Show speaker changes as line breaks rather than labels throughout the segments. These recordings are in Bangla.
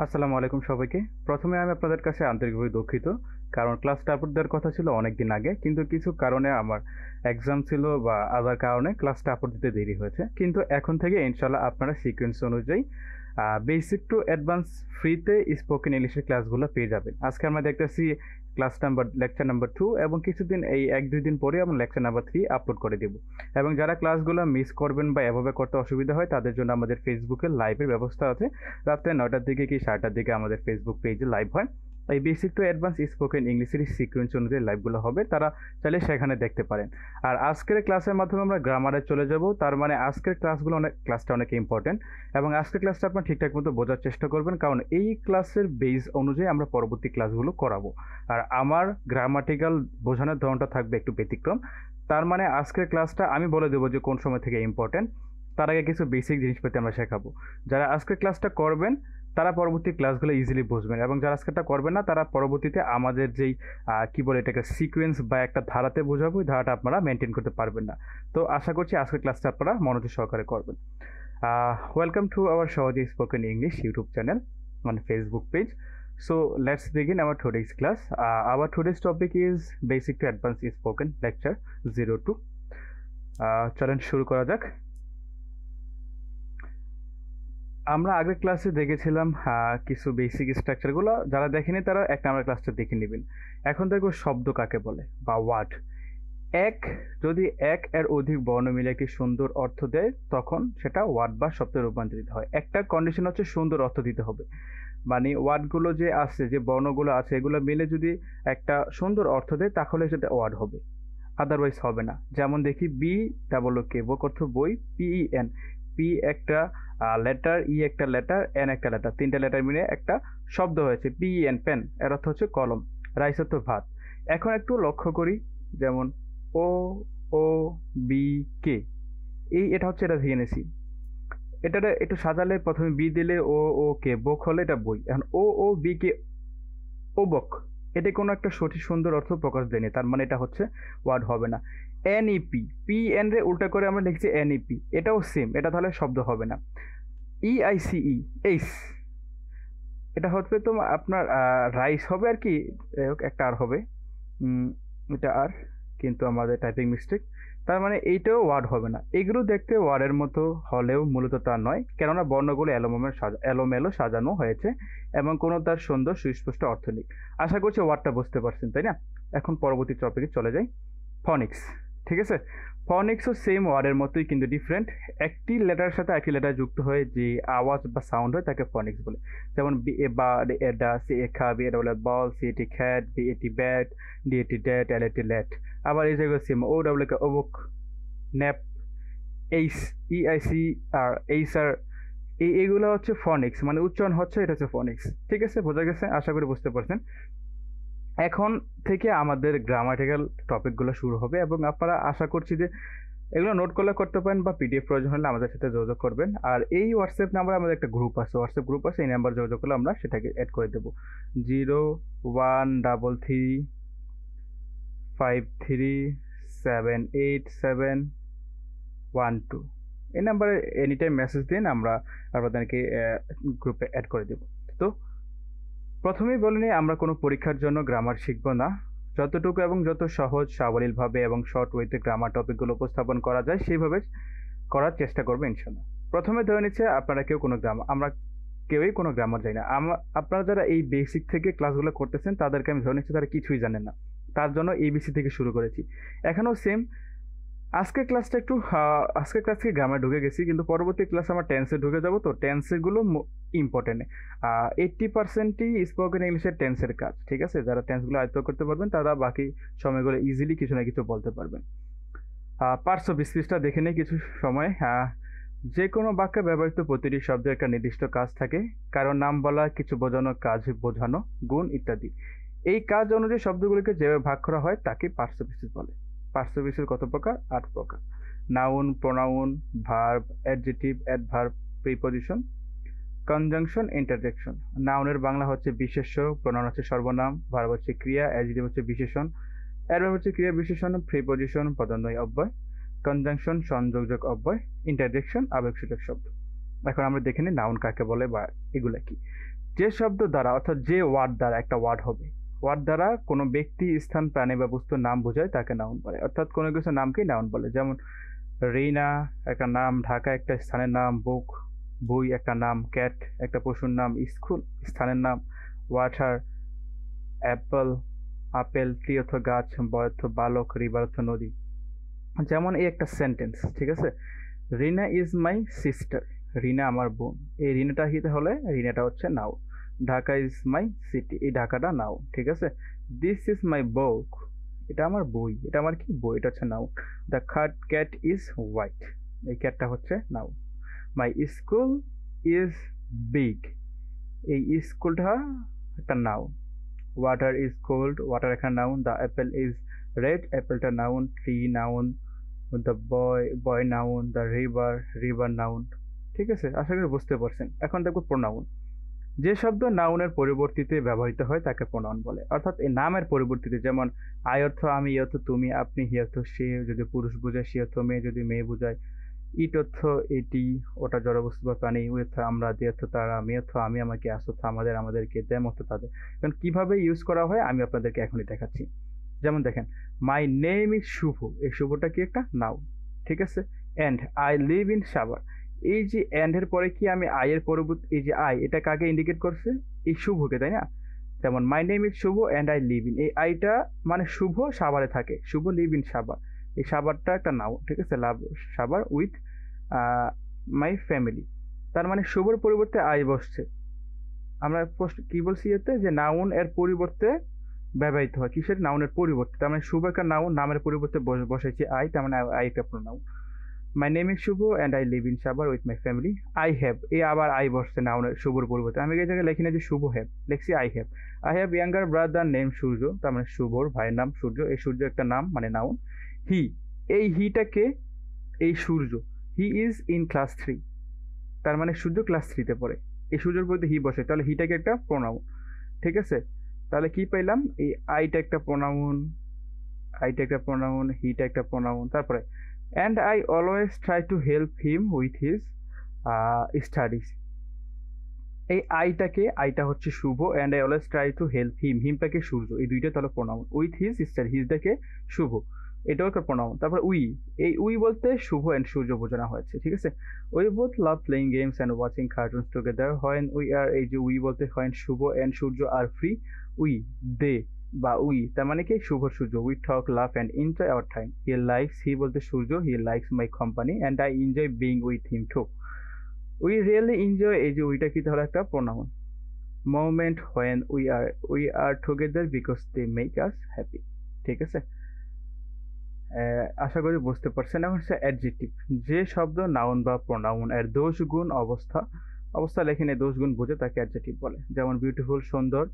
আসসালামু আলাইকুম সবাইকে। প্রথমে আমি আপনাদের কাছে আন্তরিকভাবে দুঃখিত। কারণ ক্লাসটা আপলোড দেওয়ার কথা ছিল অনেকদিন আগে। কিন্তু কিছু কারণে আমার এক্সাম ছিল বা আদার কারণে ক্লাসটা আপলোড দিতে দেরি হয়েছে। কিন্তু এখন থেকে ইনশাআল্লাহ আপনারা সিকোয়েন্স অনুযায়ী বেসিক টু অ্যাডভান্স ফ্রিতে স্পোকেন ইংলিশের ক্লাসগুলো পেয়ে যাবেন। আজকে আমরা দেখতেছি লেকচার নাম্বার 2 এবং কিছুদিন এই 1-2 দিন পরে আমরা লেকচার নাম্বার 3 আপলোড করে দেব। এবং যারা ক্লাসগুলো মিস করবেন বা এভাবে করতে অসুবিধা হয় তাদের জন্য আমাদের ফেসবুকে লাইভের ব্যবস্থা আছে। রাত্রে 9টার দিকে কি 7টার দিকে আমাদের ফেসবুক পেজে লাইভ হয়। এই বেসিক টু অ্যাডভান্স স্পোকেন ইংলিশের সিকোয়েন্স অনুযায়ী লাইভগুলো হবে, তারা চাইলে সেখানে দেখতে পারেন। আর আজকের ক্লাসের মাধ্যমে আমরা গ্রামারে চলে যাব। তার মানে আজকের ক্লাসটা অনেক ইম্পর্টেন্ট এবং আজকের ক্লাসটা আপনার ঠিকঠাক মতো বোঝার চেষ্টা করবেন, কারণ এই ক্লাসের বেস অনুযায়ী আমরা পরবর্তী ক্লাসগুলো করাবো। আর আমার গ্রামাটিক্যাল বোঝানোর ধরনটা থাকবে একটু ব্যতিক্রম। তার মানে আজকের ক্লাসটা আমি বলে দেবো যে কোন সময় থেকে ইম্পর্টেন্ট। তার আগে কিছু বেসিক জিনিসপাতি আমরা শেখাবো। যারা আজকের ক্লাসটা করবেন তারা পরবর্তী ক্লাসগুলো ইজিলি বুঝবেন, এবং যারা আজকেরটা করবেন না তারা পরবর্তীতে আমাদের যেই কি বলে এটাকে সিকোয়েন্স বা একটা ধারাতে বোঝাবো, ওই ধারাটা আপনারা মেনটেন করতে পারবেন না। তো আশা করছি আজকের ক্লাসটা আপনারা মনোযোগ সহকারে করবেন। ওয়েলকাম টু আওয়ার সহজে spoken English YouTube channel on Facebook page. So let's begin our today's class. Our today's topic is basic to advanced spoken lecture 02. চলেন শুরু করা যাক। আমরা আগের ক্লাসে দেখেছিলাম কিছু বেসিক স্ট্রাকচারগুলো। যারা দেখেনি তারা 1 নম্বর ক্লাসটা দেখে নেবেন। এখন দেখো শব্দ কাকে বলে বা ওয়ার্ড। এক যদি এক এর অধিক বর্ণ মিলে একটি সুন্দর অর্থ দেয় তখন সেটা ওয়ার্ড বা শব্দে রূপান্তরিত হয়। একটা কন্ডিশন হচ্ছে সুন্দর অর্থ দিতে হবে। মানে ওয়ার্ডগুলো যে আছে, যে বর্ণগুলো আছে, এগুলো মিলে যদি একটা সুন্দর অর্থ দেয় তাহলে সেটা ওয়ার্ড হবে, আদারওয়াইজ হবে না। যেমন দেখি বি ডাবল ও কে, বক অর্থ বই, পিই এন, পি একটা লেটার, ই একটা লেটার, এন একটা লেটার, 3টে লেটার মিলে একটা শব্দ হয়েছে পিই এন, পেন, এর অর্থ হচ্ছে কলম, রাইস অর্থ ভাত। এখন একটু লক্ষ্য করি, যেমন ও ও বি কে, এটা হচ্ছে, এটা ভেঙে এনেছি। এটা একটু সাজালে প্রথমে বি দিলে ও ও কে, বক হলে এটা বই। এখন ও ও বি কে, ও বক, এটা কোনো একটা সঠিক সুন্দর অর্থ প্রকাশ দেয়নি, তার মানে এটা হচ্ছে ওয়ার্ড হবে না। এনইপি, পি এন রে উল্টা করে আমরা লিখছি এনইপি, এটাও সেম, এটা তাহলে শব্দ হবে না। ইআইসিই, এইস, এটা হচ্ছে তো আপনার রাইস হবে আর কি, একটা আর হবে, এটা আর, কিন্তু আমাদের টাইপিং মিস্টেক, তার মানে এইটাও ওয়ার্ড হবে না। এগুলো দেখতে ওয়ার্ডের মতো হলেও মূলত তা নয়, কেননা বর্ণগুলো এলোমেলো সাজানো হয়েছে এবং কোনো তার সুন্দর সুস্পষ্ট অর্থ নেই। আশা করছি ওয়ার্ডটা বুঝতে পারছেন, তাই না? এখন পরবর্তী টপিকে চলে যাই, ফনিক্স। ঠিক আছে, ফনিক্সও সেম ওয়ার্ডের মতোই কিন্তু ডিফারেন্ট। একটি লেটারের সাথে একটি লেটার যুক্ত হয়ে যে আওয়াজ বা সাউন্ড হয় তাকে ফনিক্স বলে। যেমন বি এ বা, এ ডা, সি এ খা, B A double ball, C AT cat, B AT bat, D AT ড্যাট, এল এটি ল্যাট। আবার এই জায়গায় সেম, ও ডাবল কে ওবক, ন্যাপ, এইস, ই আই সি আর, এইস আর, এইগুলো হচ্ছে ফনিক্স, মানে উচ্চারণ হচ্ছে, এটা হচ্ছে ফনিক্স। ঠিক আছে, বোঝা গেছে? আশা করি বুঝতে পারছেন। এখন থেকে আমাদের গ্রামাটিক্যাল টপিকগুলো শুরু হবে এবং আপনারা আশা করছি যে এগুলো নোট করলে করতে পারেন বা পিডিএফ প্রয়োজন হলে আমাদের সাথে যোগাযোগ করবেন। আর এই হোয়াটসঅ্যাপ নাম্বারে আমাদের একটা হোয়াটসঅ্যাপ গ্রুপ আছে, এই নাম্বার যোগাযোগ করলে আমরা সেটাকে অ্যাড করে দেবো। 0133537871 এই নাম্বারে এনি টাইম মেসেজ দিন, আমরা আপনাদেরকে গ্রুপে অ্যাড করে দেবো। তো প্রথমেই বলে নিই, আমরা কোনো পরীক্ষার জন্য গ্রামার শিখবো না। যতটুকু এবং যত সহজ সাবলীলভাবে এবং শর্ট ওয়েতে গ্রামার টপিকগুলো উপস্থাপন করা যায় সেইভাবে করার চেষ্টা করবো ইনশাল্লাহ। প্রথমে ধরে নিচ্ছে আপনারা আমরা কেউই কোনো গ্রামার জানি না। আপনারা যারা এই বেসিক থেকে ক্লাসগুলো করতেছেন তাদেরকে আমি ধরে নিচ্ছি তারা কিছুই জানেন না। তার জন্য এবিসি থেকে শুরু করেছি। এখনও সেম। আজকের ক্লাসটা একটু আজকের ক্লাস থেকে গ্রামার ঢুকে গেছি, কিন্তু পরবর্তী ক্লাসে আমরা টেন্সে ঢুকে যাব। তো টেন্সেগুলো ইম্পর্টেন্ট। 80%ই স্পোকেন ইংলিশের টেন্সের কাজ। ঠিক আছে, যারা টেন্সগুলো আয়ত্ত করতে পারবেন তারা বাকি সময়গুলো ইজিলি কিছু না কিছু বলতে পারবেন। পার্টস অফ স্পিচটা দেখে নেই কিছু সময়। যে কোনো বাক্যে ব্যবহৃত প্রতিটি শব্দের একটা নির্দিষ্ট কাজ থাকে, কারণ নাম বলা, কিছু বোঝানো, কাজ বোঝানো, গুণ ইত্যাদি। এই কাজ অনুযায়ী শব্দগুলিকে যেভাবে ভাগ করা হয় তাকে পার্টস অফ স্পিচ বলে। পার্টস অফ স্পিচ কত প্রকার? 8 প্রকার। Noun, pronoun, verb, adjective, adverb, preposition, conjunction, interjection. নাউনের বাংলা হচ্ছে বিশেষ্য, প্রোনাউন হচ্ছে সর্বনাম, ভার্ব হচ্ছে ক্রিয়া, অ্যাডজেক্টিভ হচ্ছে বিশেষণ, অ্যাডভার্ব হচ্ছে ক্রিয়া বিশেষণ, প্রিপজিশন পদান্বয়ী অব্যয়, কনজাংশন সংযোগযোগ অব্যয়, ইন্টারজেকশন আবেগসূচক শব্দ। এখন আমরা দেখে নিই নাউন কাকে বলে বা এগুলা কি। যে শব্দ দ্বারা অর্থাৎ যে ওয়ার্ড দ্বারা একটা ওয়ার্ড হবে, ওয়ার্ড দ্বারা কোনো ব্যক্তি, স্থান, প্রাণী বা বস্তুর নাম বোঝায় তাকে নাউন বলে। অর্থাৎ কোনো কিছুর নামকেই নাউন বলে। যেমন রিনা একটা নাম, ঢাকা একটা স্থানের নাম, বুক বই একটা নাম, ক্যাট একটা পশুর নাম, স্কুল স্থানের নাম, ওয়াটার অ্যাপল আপেল, ট্রি অর্থ গাছ, বয় অর্থ বালক, রিভার অর্থ নদী। যেমন এই একটা সেন্টেন্স, ঠিক আছে, রিনা ইজ মাই সিস্টার, রিনা আমার বোন। এই রিনাটা হিতে হলে রিনাটা হচ্ছে noun. Dhaka is my city, এই ঢাকাটা নাউন, ঠিক আছে। দিস ইজ মাই বুক, এটা আমার বই, এটা আমার কি বই, এটা হচ্ছে noun. The cat is white, এই ক্যাটটা হচ্ছে noun. My school is big, এই স্কুলটা একটা noun. Water is cold, water একটা noun. The apple is red, অ্যাপেলটা noun. Tree noun. The boy noun. The river noun. ঠিক আছে, আশা করি বুঝতে পারছেন। এখন দেখবো প্রোনাউন। যে শব্দ নাউনের পরিবর্তিতে ব্যবহৃত হয় তাকে প্রোনাউন বলে। অর্থাৎ এই নামের পরিবর্তিতে, যেমন আই অর্থ আমি, ই অর্থ তুমি, আপনি, হি অর্থ সে যদি পুরুষ বোঝায়, সি অর্থ মেয়ে যদি মেয়ে বোঝায়, ইট অর্থ এটি ওটা জড়বস্তু বা প্রাণী, উই অর্থ আমরা, দি অর্থ তারা, মি অর্থ আমি আমাকে, আস অর্থ আমাদের আমাদেরকে, দেম অর্থ তাদের। কারণ কিভাবে ইউজ করা হয় আমি আপনাদেরকে এখনই দেখাচ্ছি। যেমন দেখেন, মাই নেম ইজ শুভ, এই শুভটা কি একটা নাউন, ঠিক আছে। And I live in Savar, এই যে অ্যান্ড এর পরে কি আমি আই এর পরবর্তী, এই যে আই, এটা কাকে ইন্ডিকেট করছে? এই শুভকে, তাই না? যেমন my name is Shubho and I live in, এই আইটা মানে শুভ সাভারে থাকে, শুভ লিভ ইন সাভার, এই সাভারটা একটা নাউন, ঠিক আছে। লাভ সাভার উইথ মাই ফ্যামিলি, তার মানে শুভর পরিবর্তে আই বসছে। আমরা কি বলছি এতে, যে নাউন এর পরিবর্তে ব্যবহৃত হয়, কিসের? নাউনের পরিবর্তে। তার মানে শুভ একটা নাউন, নামের পরিবর্তে বসাইছি আই, তার মানে আই একটা pronoun. My name is Shubho and I live in Savar with my family. I have, এই আবার আই বসছে নাউনের শুভর পরিবর্তে। আমি এই জায়গায় লিখি না যে শুভ হ্যাভ, লিখছি I have. I have younger brother name Surya, তার মানে শুভর ভাইয়ের নাম সূর্য, এই সূর্য একটা নাম মানে নাউন। হি, এই হিটাকে, এই সূর্য, হি ইজ ইন ক্লাস 3, তার মানে সূর্য ক্লাস 3-তে পড়ে, এই সূর্যের প্রতি হি বসে, তাহলে হিটাকে একটা প্রোনাউন, ঠিক আছে। তাহলে কি পাইলাম? এই আইটা একটা প্রোনাউন, আইটা একটা প্রোনাউন, হিটা একটা প্রোনাউন। তারপরে and I always try to help him with his studies, এই আইটাকে, আইটা হচ্ছে Shubho, and I always try to help him, হিমটাকে সূর্য, এই দুইটা তাহলে প্রোনাউন। উইথ হিজ স্টাডি, হিজটাকে শুভ, এটাও একটা প্রোনাউন। তারপর উই, এই উই বলতে শুভ অ্যান্ড সূর্য বোঝানো হয়েছে, ঠিক আছে। We both love playing games and watching cartoons together, when we are, এই যে উই বলতে when Shubho and Surya are free, we they বা উই, তার মানে কি Shubho Surya. We talk love and enjoy our time. He likes, he বলতে Surya, he likes my company and I enjoy being with him too. We really enjoy, এই যে উইটা কি তাহলে একটা pronoun. Moment when we are together because they make us happy, ঠিক আছে। আশা করি বুঝতে পারছেন। এখন হচ্ছে অ্যাডজেক্টিভ, যে শব্দ নাউন বা প্রোনাউন এর দোষ গুণ অবস্থা, অবস্থা লেখেন দোষ গুণ বুঝে তাকে অ্যাডজেক্টিভ বলে। যেমন বিউটিফুল সুন্দর,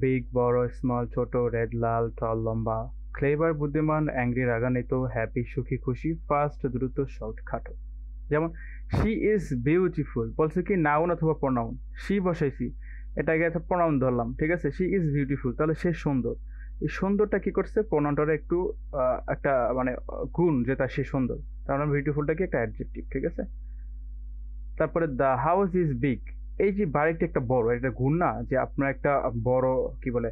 বিগ বড়, স্মল ছোট, রেড লাল, টল লম্বা, ক্লেভার বুদ্ধিমান, অ্যাংরি রাগান্বিত, হ্যাপি সুখী খুশি, ফাস্ট দ্রুত, শর্ট খাটো। যেমন শি ইজ বিউটিফুল বলছে কি নাউন অথবা প্রোনাউন, শি বসাইছি, এটাকে একটা প্রোনাউন ধরলাম, ঠিক আছে। শি ইজ বিউটিফুল, তাহলে সে সুন্দর, এই সুন্দরটা কি করছে? প্রোনাউনটার একটু একটা মানে গুণ, যেটা সে সুন্দর, তার মানে বিউটিফুলটা কি একটা অ্যাডজেক্টিভ, ঠিক আছে। তারপরে দ্য হাউস ইজ বিগ, এই যে বাড়িটা একটা বড়, এটা গুণ না? যে আপনার একটা বড় কি বলে,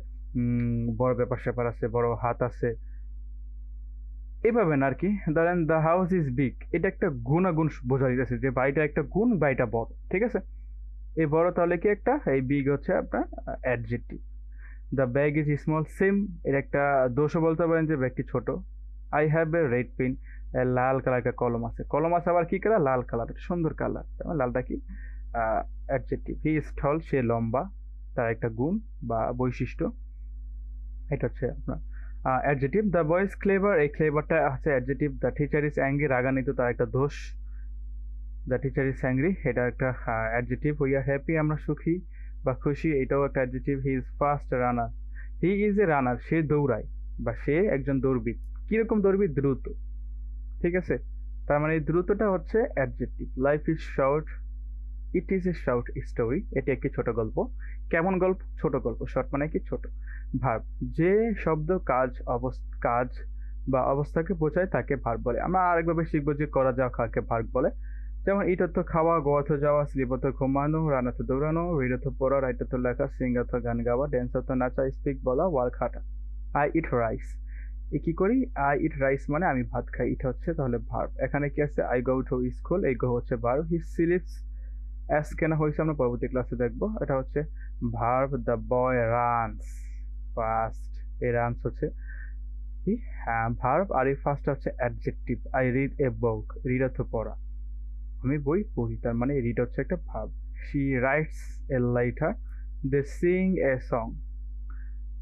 বড় ব্যাপার স্যাপার আছে, বড় হাত আছে, এভাবে না আর কি। ধরেন দ্য হাউস ইজ বিগ, এটা একটা গুণাগুণ বোঝা যাচ্ছে যে বাড়িটা একটা গুণ, বাড়িটা বড়, ঠিক আছে। এই বড় তাহলে কি একটা, এই বিগ হচ্ছে আপনার adjective. The bag is small, same, এর একটা দোষও বলতে পারেন যে ব্যাগটি ছোট। I have a red pen, লাল কালার একটা কলম আছে, কলম আছে আবার কি কালার? লাল কালার, সুন্দর কালার, লালটা কি অ্যাডজেক্টিভ। হি ইজ টল, সে লম্বা, তার একটা গুণ বা বৈশিষ্ট্য, এটা হচ্ছে আপনার adjective. The boy is clever, এই ক্লেভারটা হচ্ছে adjective. The teacher is angry, রাগান্বিত, তার একটা দোষ। দ্য টিচার ইজ অ্যাংরি, এটা একটা অ্যাডজেক্টিভ। উই আর হ্যাপি, আমরা সুখী বা খুশি, এটাও একটা adjective. He is fast runner, he is a runner, সে দৌড়ায় বা সে একজন দৌড়বিদ। কিরকম দৌড়বিদ? দ্রুত, ঠিক আছে। তার মানে এই দ্রুতটা হচ্ছে adjective. Life is short, it is a short story, এটি একটি ছোট গল্প। কেমন গল্প? ছোট গল্প। শর্ট মানে কি? ছোট। ভার্ব, যে শব্দ কাজ বা অবস্থাকে বোঝায় তাকে ভার্ব বলে। আমরা আরেকভাবে শিখবো যে করা যাওয়া কাকে ভার্ব বলে। যেমন ইট অর্থ খাওয়া, গো অর্থ যাওয়া, স্লিপ অর্থ ঘুমানো, রান অর্থ দৌড়ানো, রিড অর্থ পড়া, রাইট অর্থ লেখা, সিং অর্থ গান গাওয়া, ড্যান্স অর্থ নাচা, স্পিক বলা, ওয়ার্ক হাঁটা। আই ইট রাইস, এ কি করি? আই ইট রাইস মানে আমি ভাত খাই, এটা হচ্ছে তাহলে ভার্ব। এখানে কি আছে? আই গো টু স্কুল, এই গো হচ্ছে ভার্ব। হি স্লিপস অ্যাস কেন হয়েছে আমরা পরবর্তী ক্লাসে দেখবো। এটা হচ্ছে verb. The boy runs fast, এই রানস হচ্ছে কি? হ্যাঁ ভার্ব। আর এই ফার্স্ট হচ্ছে adjective. I read a book, read অর্থ পড়া, আমি বই পড়ি, তার মানে রিড হচ্ছে একটা verb. She writes a letter, they sing a song,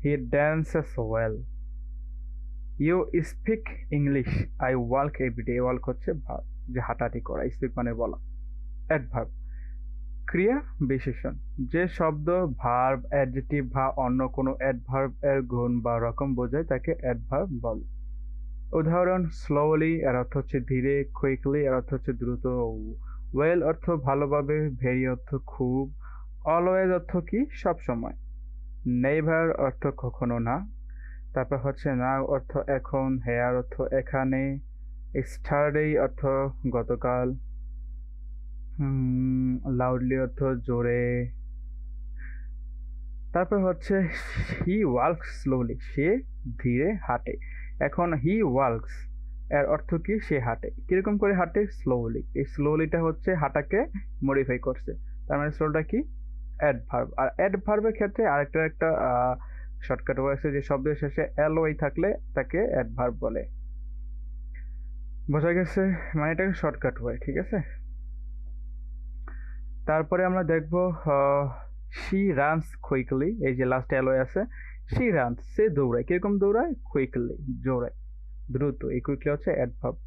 he dances well, you speak English, I work everyday. Work হচ্ছে ভার্ব, যে হাঁটাহাঁটি করা। স্পিক মানে বলা। অ্যাডভার্ব ক্রিয়া বিশেষণ, যে শব্দ ভার্ব, অ্যাডজেক্টিভ বা অন্য কোনো অ্যাডভার্ব এর গুণ বা রকম বোঝায় তাকে অ্যাডভার্ব বলে। উদাহরণ: স্লোলি এর অর্থ হচ্ছে ধীরে, কুইকলি এর অর্থ হচ্ছে দ্রুত, ওয়েল অর্থ ভালোভাবে, ভেরি অর্থ খুব, অলওয়েজ অর্থ কি? সব সময়, নেভার অর্থ কখনো না, তারপর হচ্ছে নাও অর্থ এখন, হেয়ার অর্থ এখানে, স্টারডে অর্থ গতকাল, লাউডলি অর্থ জোরে, তারপর হচ্ছে হি ওয়ার্কস স্লোলি, সে ধীরে হাঁটে। এখন হি ওয়ার্কস এর অর্থ কি? সে হাঁটে। কিরকম করে হাঁটে? স্লোলি। এই স্লোলিটা হচ্ছে হাঁটাকে মডিফাই করছে, তার মানে স্লোটা কি? অ্যাডভার্ব। আর অ্যাডভার্বের ক্ষেত্রে আরেকটা একটা শর্টকাট ওয়ে আছে, যে শব্দের শেষে এল ওয়াই থাকলে তাকে অ্যাডভার্ব বলে। বোঝা গেছে? মানে এটাকে শর্টকাট ওয়ে, ঠিক আছে। তারপরে আমরা দেখব শি রানস কুইকলি, এই যে লাস্টে এলওয়ে আছে। শি রানস, সে দৌড়ায়। কিরকম দৌড়ায়? কুইকলি, জোরে, দ্রুত। এই কুইকলি হচ্ছে অ্যাডভার্ব।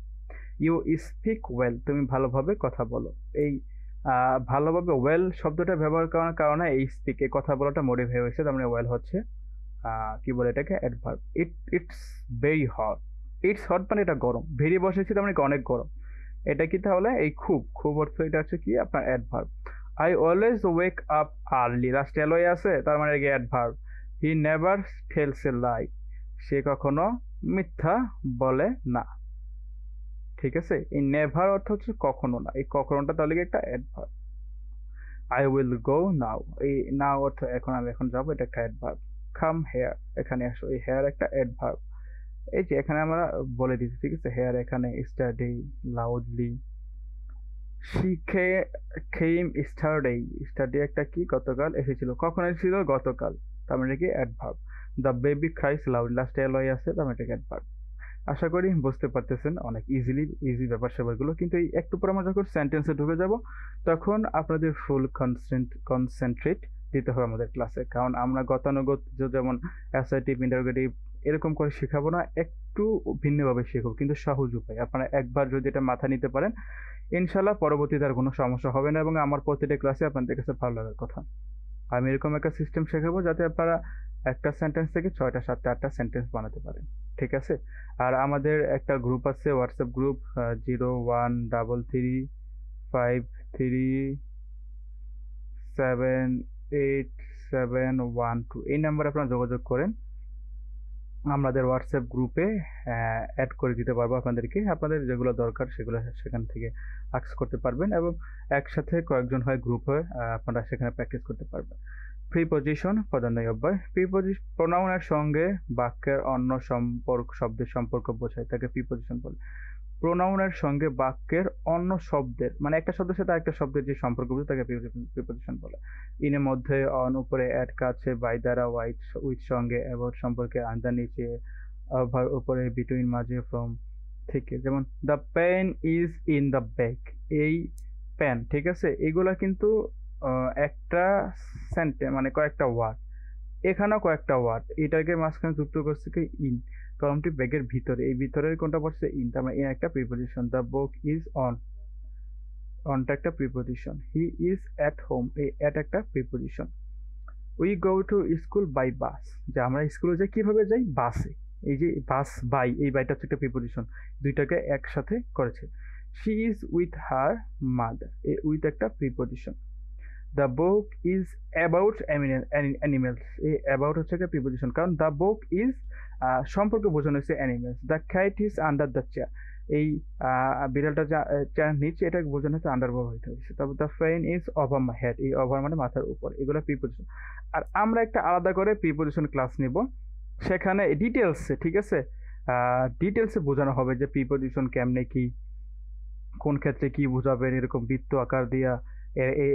ইউ স্পিক ওয়েল, তুমি ভালোভাবে কথা বলো। এই ভালোভাবে ওয়েল শব্দটা ব্যবহার করার কারণে এই স্পিক, এই কথা বলাটা মডিফাই হয়েছে, তার মানে ওয়েল হচ্ছে কি বলে এটাকে? Adverb. It's very hot, it's hot মানে এটা গরম, ভেরি বসেছি তার মানে অনেক গরম। এটা কি তাহলে? এই খুব, খুব অর্থ এটা হচ্ছে কি? আপনার adverb. I always wake up early, last always আছে, তার মানে কি? Adverb. He never tells a lie, সে কখনো মিথ্যা বলে না। ঠিক আছে, এই নেভার অর্থ হচ্ছে কখনো না, এই কখনোটা তাহলে কি? একটা অ্যাডভার্ব। আই উইল গো নাও, এই নাও অর্থ এখন, আমি এখন যাবো, এটা একটা অ্যাডভার্ব। কাম হেয়ার, এখানে আসো, এই হেয়ার একটা অ্যাডভার্ব। এই যে এখানে আমরা বলে দিচ্ছি, ঠিক আছে। হেয়ার এখানে, study, loudly, she came স্টারডে, study একটা কি? গতকাল এসেছিল। কখন এসেছিল? গতকাল, তার মানে কি? অ্যাডভার্ব। দ্য বেবি ক্রাইস লাউড, লাস্টে এলওয়াই আছে, তার মানে কি? অ্যাডভার্ব। আশা করি বুঝতে পারতেছেন, অনেক ইজি ব্যাপার স্যাপারগুলো। কিন্তু এই একটু পর আমরা যখন সেন্টেন্সে ঢুকে যাব, তখন আপনাদের ফুল কনসেন্ট্রেট দিতে হবে আমাদের ক্লাসে, কারণ আমরা গতানুগত যেমন অ্যাসার্টিভ, ইন্টারোগেটিভ এরকম করে শেখাবো না, একটু ভিন্নভাবে শেখাবো, কিন্তু সহজ উপায়। আপনারা একবার যদি এটা মাথা নিতে পারেন, ইনশাল্লাহ পরবর্তীতে আর কোনো সমস্যা হবে না, এবং আমার প্রতিটা ক্লাসে আপনাদের কাছে ভালো লাগার কথা। আমি এরকম একটা সিস্টেম শেখাবো যাতে আপনারা একটা সেন্টেন্স থেকে 6টা 7টা 8টা সেন্টেন্স বানাতে পারেন, ঠিক আছে। আর আমাদের একটা গ্রুপ আছে, হোয়াটসঅ্যাপ গ্রুপ, 0133537871 2, এই নাম্বারে আপনারা যোগাযোগ করেন, আমাদের হোয়াটসঅ্যাপ গ্রুপে অ্যাড করে দিতে পারবো আপনাদেরকে। আপনাদের যেগুলো দরকার সেগুলো সেখান থেকে আক্স করতে পারবেন, এবং একসাথে কয়েকজন হয় গ্রুপ হয়ে আপনারা সেখানে প্র্যাকটিস করতে পারবেন। প্রিপজিশন, পদান্বয়ী অব্যয়। প্রোনাউনের সঙ্গে বাক্যের অন্য শব্দের সম্পর্ক বোঝায়, তাকে প্রিপজিশন বলে। প্রোনাউনের সঙ্গে বাক্যের অন্য শব্দের, মানে একটা শব্দের সাথে আরেকটা শব্দের যে সম্পর্ক বোঝায় তাকে প্রিপজিশন বলে। ইনের মধ্যে, অন উপরে, অ্যাট কাছে, বাই দ্বারা, উইথ সঙ্গে, অ্যাবাউট সম্পর্কে, আন্ডার নিচে, ওভার উপরে, বিটুইন মাঝে, ফ্রম থেকে। যেমন the pen is in the bag, এই পেন, ঠিক আছে। এইগুলা কিন্তু একটা সেন্টেন্স, মানে কয়েকটা ওয়ার্ড, এখানেও কয়েকটা ওয়ার্ড, এটাকে মাঝখানে যুক্ত করছে কি? ইন। কলমটি ব্যাগের ভিতরে, এই ভিতরের কোনটা পড়ছে? ইন, তার মানে ইন একটা preposition. The book is on, অনটা একটা preposition. He is at home, এই অ্যাট একটা preposition. We go to school by bus, যে আমরা স্কুলে যাই কিভাবে যাই? বাসে। এই যে বাস, বাই, এই বাইটা হচ্ছে একটা প্রিপজিশন, দুইটাকে একসাথে করেছে। She is with her mother, এই উইথ একটা preposition. The book is about animals, এই অ্যাবাউট হচ্ছে একটা প্রিপজিশন, কারণ দ্য বুক ইজ সম্পর্কে বোঝানো হয়েছে animals. The cat is under the chair, এই বিড়ালটা যা নিচে এটা বোঝানো হচ্ছে আন্ডার ব্যবহৃত হয়েছে। তবে the fan is over my head, এই ওভার মানে মাথার উপর, এগুলো প্রিপোজিশন। আর আমরা একটা আলাদা করে প্রিপোজিশন ক্লাস নিব, সেখানে ডিটেলসে, ঠিক আছে, ডিটেলসে বোঝানো হবে যে প্রিপোজিশন কেমনে কি, কোন ক্ষেত্রে কি বোঝাবেন, এরকম বৃত্ত আকার দিয়া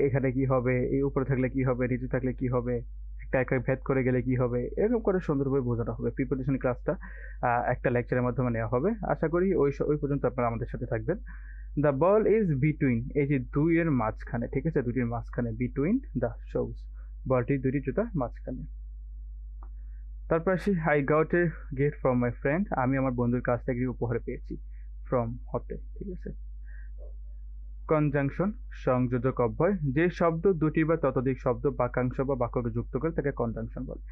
এখানে কি হবে, এই উপরে থাকলে কি হবে, নিচে থাকলে কি হবে, একটা একা ভেদ করে গেলে কি হবে, এরকম করে সুন্দরভাবে বোঝানো হবে। প্রিপোজিশন ক্লাসটা একটা লেকচারের মাধ্যমে নেওয়া হবে। আশা করি ওই পর্যন্ত আপনারা আমাদের সাথে থাকবেন। দ্য বল ইজ বিটুইন, এই যে দুই এর মাঝখানে, ঠিক আছে, দুটির মাঝখানে, বিটুইন দ্য শোজ, বলটি দুটি জুতার মাঝখানে। তারপর আসি, I got a gift from my friend, আমি আমার বন্ধুর কাছ থেকে উপহার পেয়েছি। ফ্রম হতে, ঠিক আছে। কনজাংশন, সংযোজক অব্যয়, যে শব্দ দুটি বা ততোধিক শব্দ, বাক্যাংশ বা বাক্যকে যুক্ত করে তাকে কনজাংশন বলে।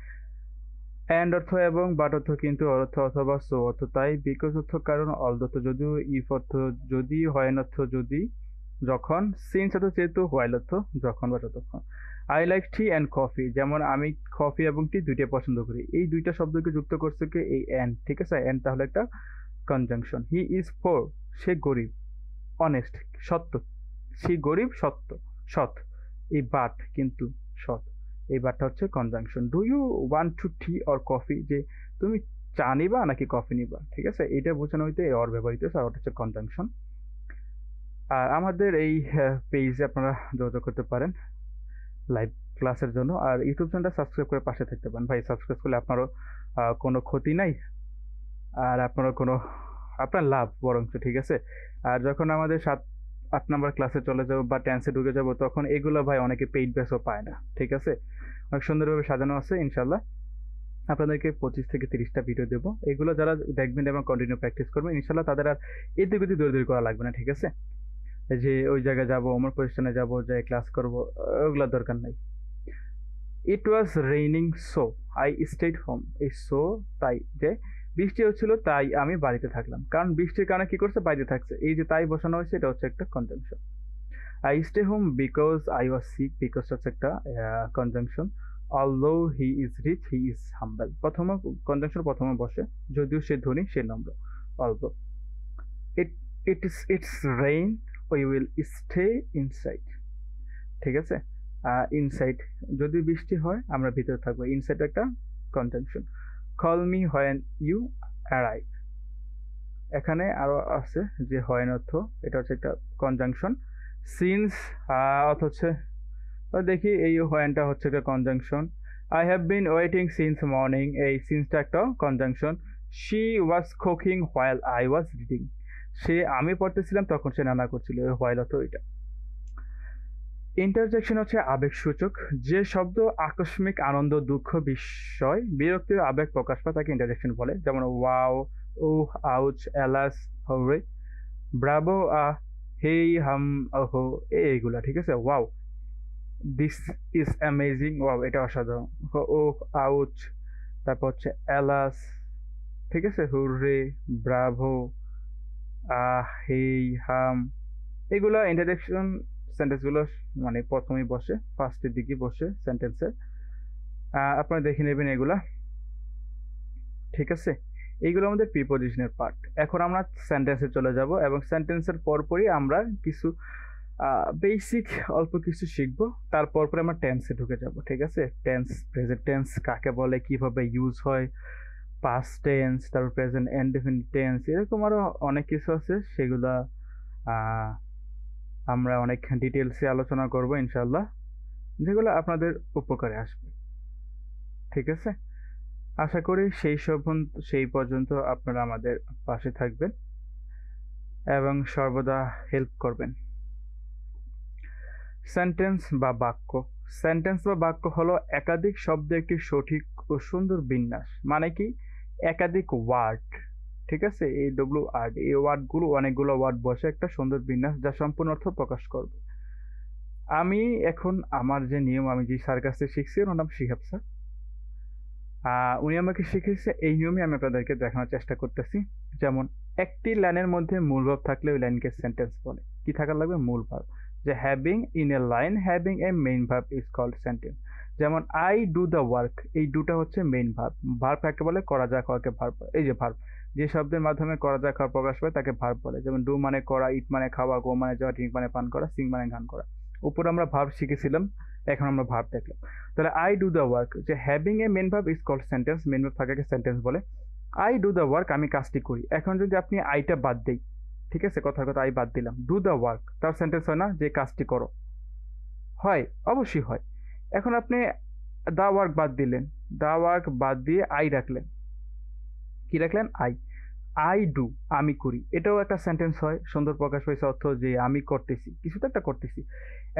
অ্যান্ড অর্থ এবং, বাট অর্থ কিন্তু অর্থ, অথবা সো অর্থ তাই, বিকজ অর্থ কারণ, অল অর্থ যদিও, ইফ অর্থ যদি, হোয়েন অর্থ যদি যখন, সিন্স অর্থ যেহেতু, হোয়াইল অর্থ যখন বা যতক্ষণ। I like tea and coffee, যেমন আমি কফি এবং টি দুইটাই পছন্দ করি, এই দুইটা শব্দকে যুক্ত করছে কি এই অ্যান্ড, ঠিক আছে, অ্যান্ড তাহলে একটা কনজাংশন। হি ইজ পোর, সে গরিব, অনেস্ট সত্য, সে গরিব সত্য সৎ, এই বাট কিন্তু সৎ, এই বাটটা হচ্ছে conjunction. Do you want to tea or coffee, যে তুমি চা নিবা নাকি কফি নিবা, ঠিক আছে, এটা বোঝানো হইতে অর ব্যবহৃত হচ্ছে, আর ওটা হচ্ছে কনজাংশন। আর আমাদের এই পেজে আপনারা যোগাযোগ করতে পারেন লাইভ ক্লাসের জন্য, আর ইউটিউব চ্যানেলটা সাবস্ক্রাইব করে পাশে থাকতে পারেন। ভাই সাবস্ক্রাইব করলে আপনারও কোনো ক্ষতি নাই, আর আপনারও কোনো, আপনার লাভ বরঞ্চ, ঠিক আছে। আর যখন আমাদের 7-8 নাম্বার ক্লাসে চলে যাবো বা টেন্সে ঢুকে যাবো, তখন এগুলো ভাই অনেকে পেইড ব্যাচও পায় না, ঠিক আছে, অনেক সুন্দরভাবে সাজানো আছে। ইনশাল্লাহ আপনাদেরকে 25 থেকে 30টা ভিডিও দেবো, এগুলো যারা দেখবেন এবং কন্টিনিউ প্র্যাকটিস করবেন, ইনশাল্লাহ তাদের আর এদিক ওদিক দৌড়াদৌড়ি করা লাগবে না, ঠিক আছে, যে ওই জায়গায় যাবো, অমর প্রতিষ্ঠানে যাবো, যে ক্লাস করবো, ওগুলোর দরকার নাই। It was raining so I stayed home, এই সো তাই, যে বৃষ্টি হচ্ছিল তাই আমি বাড়িতে থাকলাম, কারণ বৃষ্টির কারণে কি করছে, বাইরে থাকছে, এই যে তাই বসানো হয়েছে, এটা হচ্ছে একটা conjunction. I stay home because I was sick, because হচ্ছে একটা conjunction. Although he is rich he is humble, প্রথমে কনজাংশন প্রথমে বসে, যদিও সে ধনী সে নম্র। Although it it's rain we will stay inside, ঠিক আছে, ইনসাইড যদি বৃষ্টি হয় আমরা ভিতরে থাকবো, ইনসাইড একটা conjunction. Call me when you arrive, এখানে আরো আছে যে হোয়েন অর্থ, এটা হচ্ছে একটা কনজাংশন। সিন্স অর্থ হচ্ছে, দেখি এই হোয়েনটা হচ্ছে একটা conjunction. I have been waiting since morning, এই সিন্সটা একটা conjunction. She was cooking while I was reading, সে আমি পড়তেছিলাম তখন সে রান্না করছিল, হোয়াইল অর্থ এটা। ইন্টারজেকশন হচ্ছে আবেগসূচক, যে শব্দ আকস্মিক আনন্দ, দুঃখ, বিস্ময়, বিরক্তির আবেগ প্রকাশ পায় তাকে ইন্টারজেকশন বলে, যেমন ওয়াও, ও, আউচ, এলাস, হরে, ব্রাভো, হেই, হাম, ওহো, এইগুলা, ঠিক আছে। Wow, this is amazing, wow এটা অসাধারণ। ও, আউচ, তারপর হচ্ছে এলাস, ঠিক আছে, হুররে, ব্রাভো, হেই, হাম, এগুলা ইন্টারজেকশন সেন্টেন্সগুলো মানে প্রথমেই বসে, ফার্স্টের দিকে বসে সেন্টেন্সের, আপনারা দেখে নেবেন এগুলা, ঠিক আছে। এইগুলো আমাদের প্রিপোজিশনের পার্ট। এখন আমরা সেন্টেন্সে চলে যাব, এবং সেন্টেন্সের পরপরই আমরা কিছু বেসিক অল্প কিছু শিখবো, তারপর পরে আমরা টেন্সে ঢুকে যাব, ঠিক আছে। টেন্স, প্রেজেন্ট টেন্স কাকে বলে, কিভাবে ইউজ হয়, পাস্ট টেন্স, তারপর প্রেজেন্ট ইনডেফিনিট টেন্স, এরকম আরো অনেক কিছু আছে, সেগুলা আমরা অনেক ডিটেলসে আলোচনা করব ইনশাল্লাহ, যেগুলো আপনাদের উপকারে আসবে, ঠিক আছে। আশা করি সেই পর্যন্ত আপনারা আমাদের পাশে থাকবেন এবং সর্বদা হেল্প করবেন। সেন্টেন্স বা বাক্য, সেন্টেন্স বা বাক্য হলো একাধিক শব্দের একটি সঠিক ও সুন্দর বিন্যাস, মানে কি একাধিক ওয়ার্ড, ঠিক আছে, এই ওয়ার্ড, এই ওয়ার্ডগুলো, অনেকগুলো ওয়ার্ড বসে একটা সুন্দর বিন্যাস যা সম্পূর্ণ অর্থ প্রকাশ করবে। আমি এখন আমার যে নিয়ম, আমি যে স্যার কাছে শিখছি, ওর নাম শিহাব স্যার, উনি আমাকে শিখিয়েছে, এই নিয়মে আমি আপনাদেরকে দেখানোর চেষ্টা করতেছি। যেমন একটি লাইনের মধ্যে মূল ভাব থাকলে ওই লাইনকে সেন্টেন্স বলে, কি থাকা লাগবে, মূল ভাব, যে having in a line having a main verb is called sentence. যেমন আই ডু দ্য ওয়ার্ক, এই ডুটা হচ্ছে মেইন ভার্ব, ভার্ব কাকে বলে, করা যা, কাকে ভার্ব, এই যে ভার্ব, যে শব্দের মাধ্যমে করা যা খাওয়া প্রকাশ পায় তাকে ভার্ব বলে। যেমন ডু মানে করা, ইট মানে খাওয়া, গো মানে যাওয়া, ড্রিঙ্ক মানে পান করা, সিং মানে গান করা। উপরে আমরা ভার্ব শিখেছিলাম, এখন আমরা ভার্ব দেখলাম। তাহলে আই ডু দ্য ওয়ার্ক, যে having a main verb is called sentence, main verb থাকাকে সেন্টেন্স বলে। আই ডু দ্য ওয়ার্ক, আমি কাজটি করি। এখন যদি আপনি আইটা বাদ দেই, ঠিক আছে, কথার কথা আই বাদ দিলাম, ডু দ্য ওয়ার্ক, তার সেন্টেন্স হয় না যে কাজটি করো? হয়, অবশ্যই হয়। এখন আপনি দা ওয়ার্ক বাদ দিলেন, দা ওয়ার্ক বাদ দিয়ে আই রাখলেন, কি রাখলেন? আই। আই ডু, আমি করি, এটাও একটা সেন্টেন্স হয়, সুন্দর প্রকাশ পাইছে অর্থ যে আমি করতেছি, কিছু তো একটা করতেছি।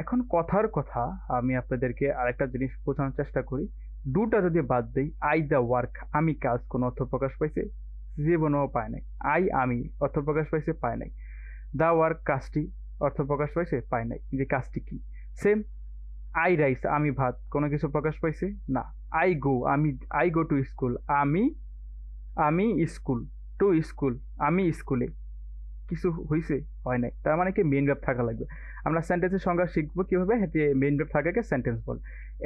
এখন কথার কথা আমি আপনাদেরকে আরেকটা জিনিস বোঝানোর চেষ্টা করি। ডুটা যদি বাদ দেই, আই দ্য ওয়ার্ক, আমি কাজ, কোন অর্থ প্রকাশ পাইছে? জীবনেও পায় নাই। আই আমি, অর্থ প্রকাশ পাইছে? পায় নাই। দা ওয়ার্ক কাজটি, অর্থ প্রকাশ পাইছে? পায় নাই, যে কাজটি কি। সেম, আই রাইস, আমি ভাত, কোনো কিছু প্রকাশ পাইছে? না। আই গো, আমি, আই গো টু স্কুল, আমি, আমি স্কুল, টু স্কুল, আমি স্কুলে, কিছু হয়েছে? হয় নাই। তার মানে কি মেইন ভার্ব থাকা লাগবে। আমরা সেন্টেন্সের সংজ্ঞা শিখবো কিভাবে, যে মেইন ভার্ব থাকাকে সেন্টেন্স বলে।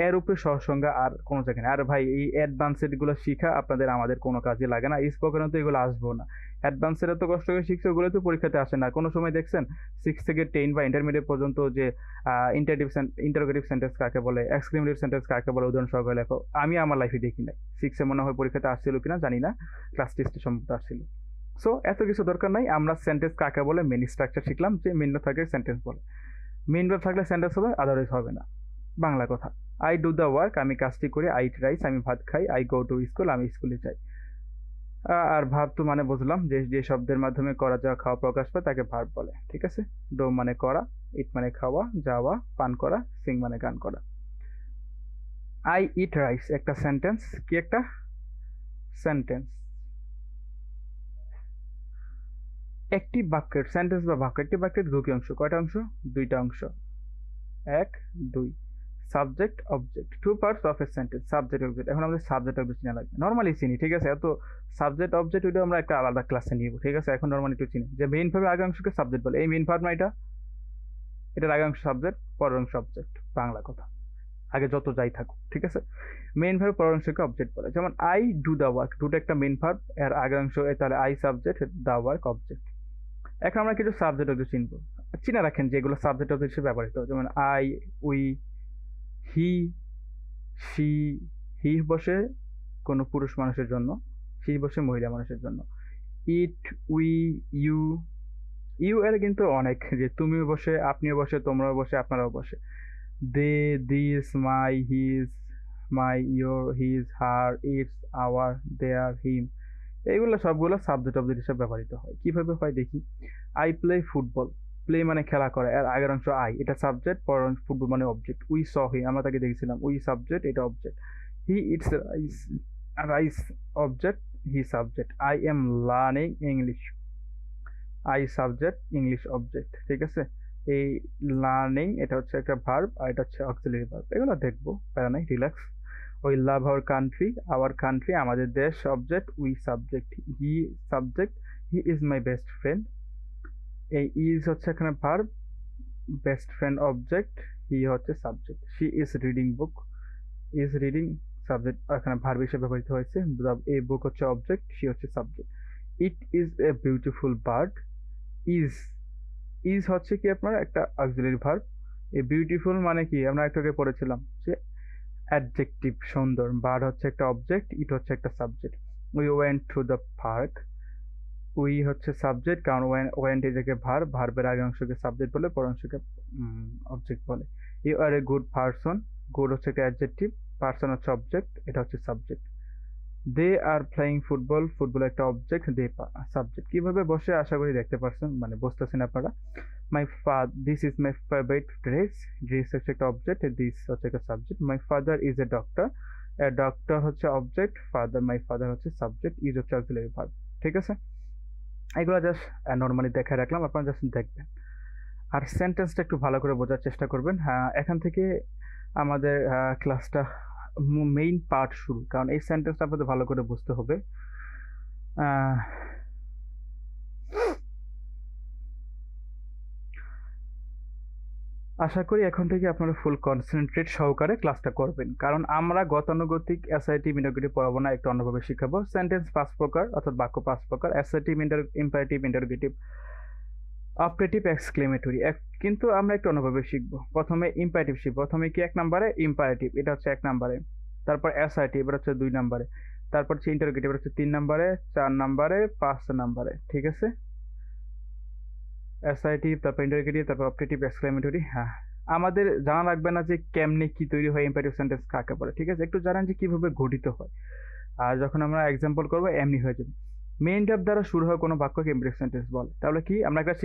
এর উপরে সহসংজ্ঞা আর কোনো জায়গায় নেই। আর ভাই এই অ্যাডভান্সেড গুলো শিখা আপনাদের আমাদের কোনো কাজে লাগে না, স্পোকেন তো এগুলো আসবো না। অ্যাডভান্সের এত কষ্ট করে শিখছে, ওগুলো তো পরীক্ষাতে আসে না। কোনো সময় দেখছেন 6 থেকে 10 বা ইন্টারমিডিয়েট পর্যন্ত যে ইন্টারোগেটিভ সেন্টেন্স কাকে বলে, এক্সক্লেমেটিভ সেন্টেন্স কাকে বলে, উদাহরণ সহকারে লেখো, আমি আমার লাইফে দেখি নাই। 6-এ মনে হয় পরীক্ষাতে আসছিল কিনা জানি না, ক্লাস টেস্টে সম্ভবত আসছিল। সো এত কিছু দরকার নাই, আমরা সেন্টেন্স কাকে বলে মেন স্ট্রাকচার শিখলাম, যে মেন ভার্ব থাকলে সেন্টেন্স বলে। মেন ভার্ব থাকলে সেন্টেন্স হবে, আদারওয়াইজ হবে না। বাংলা কথা, আই ডু দ্য ওয়ার্ক, আমি কাজটি করি, আই ইট রাইস, আমি ভাত খাই, আই গো টু স্কুল, আমি স্কুলে যাই। আর ভার্ব তো মানে বুঝলাম, যে যে শব্দের মাধ্যমে করা যাওয়া খাওয়া প্রকাশ পায় তাকে ভার্ব বলে, ঠিক আছে। ডো মানে করা, ইট মানে খাওয়া, যাওয়া, পান করা, সিং মানে গান করা। আই ইট রাইস একটা সেন্টেন্স, কি একটা সেন্টেন্স। একটি বাক্যের সেন্টেন্স বা বাক্য, একটি বাক্যের দুটি অংশ, কয়টা অংশ? দুইটা অংশ, এক, দুই। Subject object, two parts of a sentence, subject object. এখন আমাদের সাবজেক্ট অবজেক্ট চিনা লাগবে, নর্মালি চিনি, ঠিক আছে। এত সাবজেক্ট অবজেক্ট ওইটা আমরা একটা আলাদা ক্লাসে নিব, ঠিক আছে। এখন নর্মালি একটু চিনি যে মেইন ভার্বের আগে অংশকে সাবজেক্ট বলে। এই মেইন ভার্ব না, এটার আগে অংশ সাবজেক্ট, পরের অংশ অবজেক্ট, বাংলা কথা। আগে যত যাই থাকুক, ঠিক আছে। মেইন ভার্ব পরের অংশকে অবজেক্ট বলে। যেমন আই ডু দ্য ওয়ার্ক, ডুটা একটা মেইন ভার্ব, এর আগে অংশ তাহলে I subject, the work object. এখন আমরা কিছু সাবজেক্ট অবজেক্ট চিনবো, চিনে রাখেন যেগুলো সাবজেক্ট অবজেক্ট হিসেবে ব্যবহৃত। যেমন আই, উই, হি, সি। হি বসে কোনো পুরুষ মানুষের জন্য, সি বসে মহিলা মানুষের জন্য। ইট, উই, ইউ। ইউ এর কিন্তু অনেক, যে তুমিও বসে, আপনিও বসে, তোমরাও বসে, আপনারাও বসে। They, this, my, his, my, your, his, her, its, our, their, him. এইগুলো সবগুলো সাবজেক্ট অবজেক্ট হিসেবে ব্যবহৃত হয়। কিভাবে হয় দেখি। আই প্লে ফুটবল, প্লে মানে খেলা করা, এর আগের অংশ আই, এটা সাবজেক্ট, পরের অংশ ফুটবল মানে অবজেক্ট। উই স হি, আমরা তাকে দেখেছিলাম, উই সাবজেক্ট, এটা object. He eats rice, rice object, he subject. I am learning English, I subject, English object, ঠিক আছে। এই লার্নিং এটা হচ্ছে একটা ভার্ব, আর এটা হচ্ছে অক্সিলারি ভার্ব। এগুলো দেখবো, প্যারা নাই, relax. We love our country, our country আমাদের দেশ, object, we subject, he subject, he is my best friend. এই ইজ হচ্ছে এখানে ভার্ব, বেস্ট ফ্রেন্ড অবজেক্ট, হি হচ্ছে subject. She is reading book, is reading subject, এখানে ভার্ব হিসেবে ব্যবহৃত হয়েছে। এই বুক হচ্ছে অবজেক্ট, শি হচ্ছে subject. It is a beautiful bird, is, is হচ্ছে কি আপনার একটা অক্সিলারি ভার্ব। এই বিউটিফুল মানে কি, আমরা একটু আগে পড়েছিলাম যে অ্যাডজেক্টিভ, সুন্দর। বার্ড হচ্ছে একটা অবজেক্ট, ইট হচ্ছে একটা subject. We went to the park, we হচ্ছে সাবজেক্ট, কারণ ওয়েন্ট এটাকে ভার্ব, ভার্বের আগে অংশকে সাবজেক্ট বলে, পরের অংশকে অবজেক্ট বলে। You are a good person, good হচ্ছে একটা অ্যাডজেক্টিভ, পারসন হচ্ছে অবজেক্ট, এটা হচ্ছে subject. They are playing football, football একটা অবজেক্ট, দে সাবজেক্ট। কিভাবে বসে আশা করি দেখতে পারছেন, মানে বুঝতেছেন আপনারা। My father, this is my favourite dress, dress হচ্ছে একটা অবজেক্ট, দিস হচ্ছে একটা subject. My father is a doctor, a doctor হচ্ছে অবজেক্ট, ফাদার, মাই ফাদার হচ্ছে সাবজেক্ট, ইজ হচ্ছে অক্সিলারি ভার্ব, ঠিক আছে। এগুলো জাস্ট নর্মালি দেখায় রাখলাম, আপনারা জাস্ট দেখবেন। আর সেন্টেন্সটা একটু ভালো করে বোঝার চেষ্টা করবেন। হ্যাঁ, এখান থেকে আমাদের ক্লাসটা মেইন পার্ট শুরু, কারণ এই সেন্টেন্সটা আপনাদের ভালো করে বুঝতে হবে। আশা করি এখন থেকে আপনারা ফুল কনসেন্ট্রেট সহকারে ক্লাসটা করবেন, কারণ আমরা গতানুগতিক এসআইটি ইন্টারোগেটিভ পড়াবো না, একটু অন্যভাবে শিখাবো। সেন্টেন্স 5 প্রকার অর্থাৎ বাক্য 5 প্রকার: assertive, imperative, interrogative, operative, exclamatory. কিন্তু আমরা একটু অন্যভাবে শিখবো। প্রথমে ইম্পারেটিভ শিখবো। প্রথমে কি 1 নম্বরে ইম্পারেটিভ, এটা হচ্ছে 1 নম্বরে। তারপর অ্যাসার্টিভ, এটা হচ্ছে 2 নম্বরে। তারপর হচ্ছে ইন্টারোগেটিভ, এটা হচ্ছে 3 নম্বরে, 4 নম্বরে, 5 নম্বরে। ঠিক আছে, অ্যাসার্টিভ, তারপর ইন্টারোগেটিভ, তারপর অপারেটিভ, এক্সক্লেমেটরি। হ্যাঁ, আমাদের জানা লাগবে না যে কেমনে কি তৈরি হয়, ইম্পারেটিভ সেন্টেন্স কাকে বলে। ঠিক আছে, একটু জানেন যে কিভাবে গঠিত হয়, আর যখন আমরা এক্সাম্পল করবো এমনি হয়ে যাবে। মেইন ভার্ব দ্বারা শুরু হয় কোনো বাক্যকে ইম্পারেটিভ সেন্টেন্স বলে। তাহলে কি আমরা একটা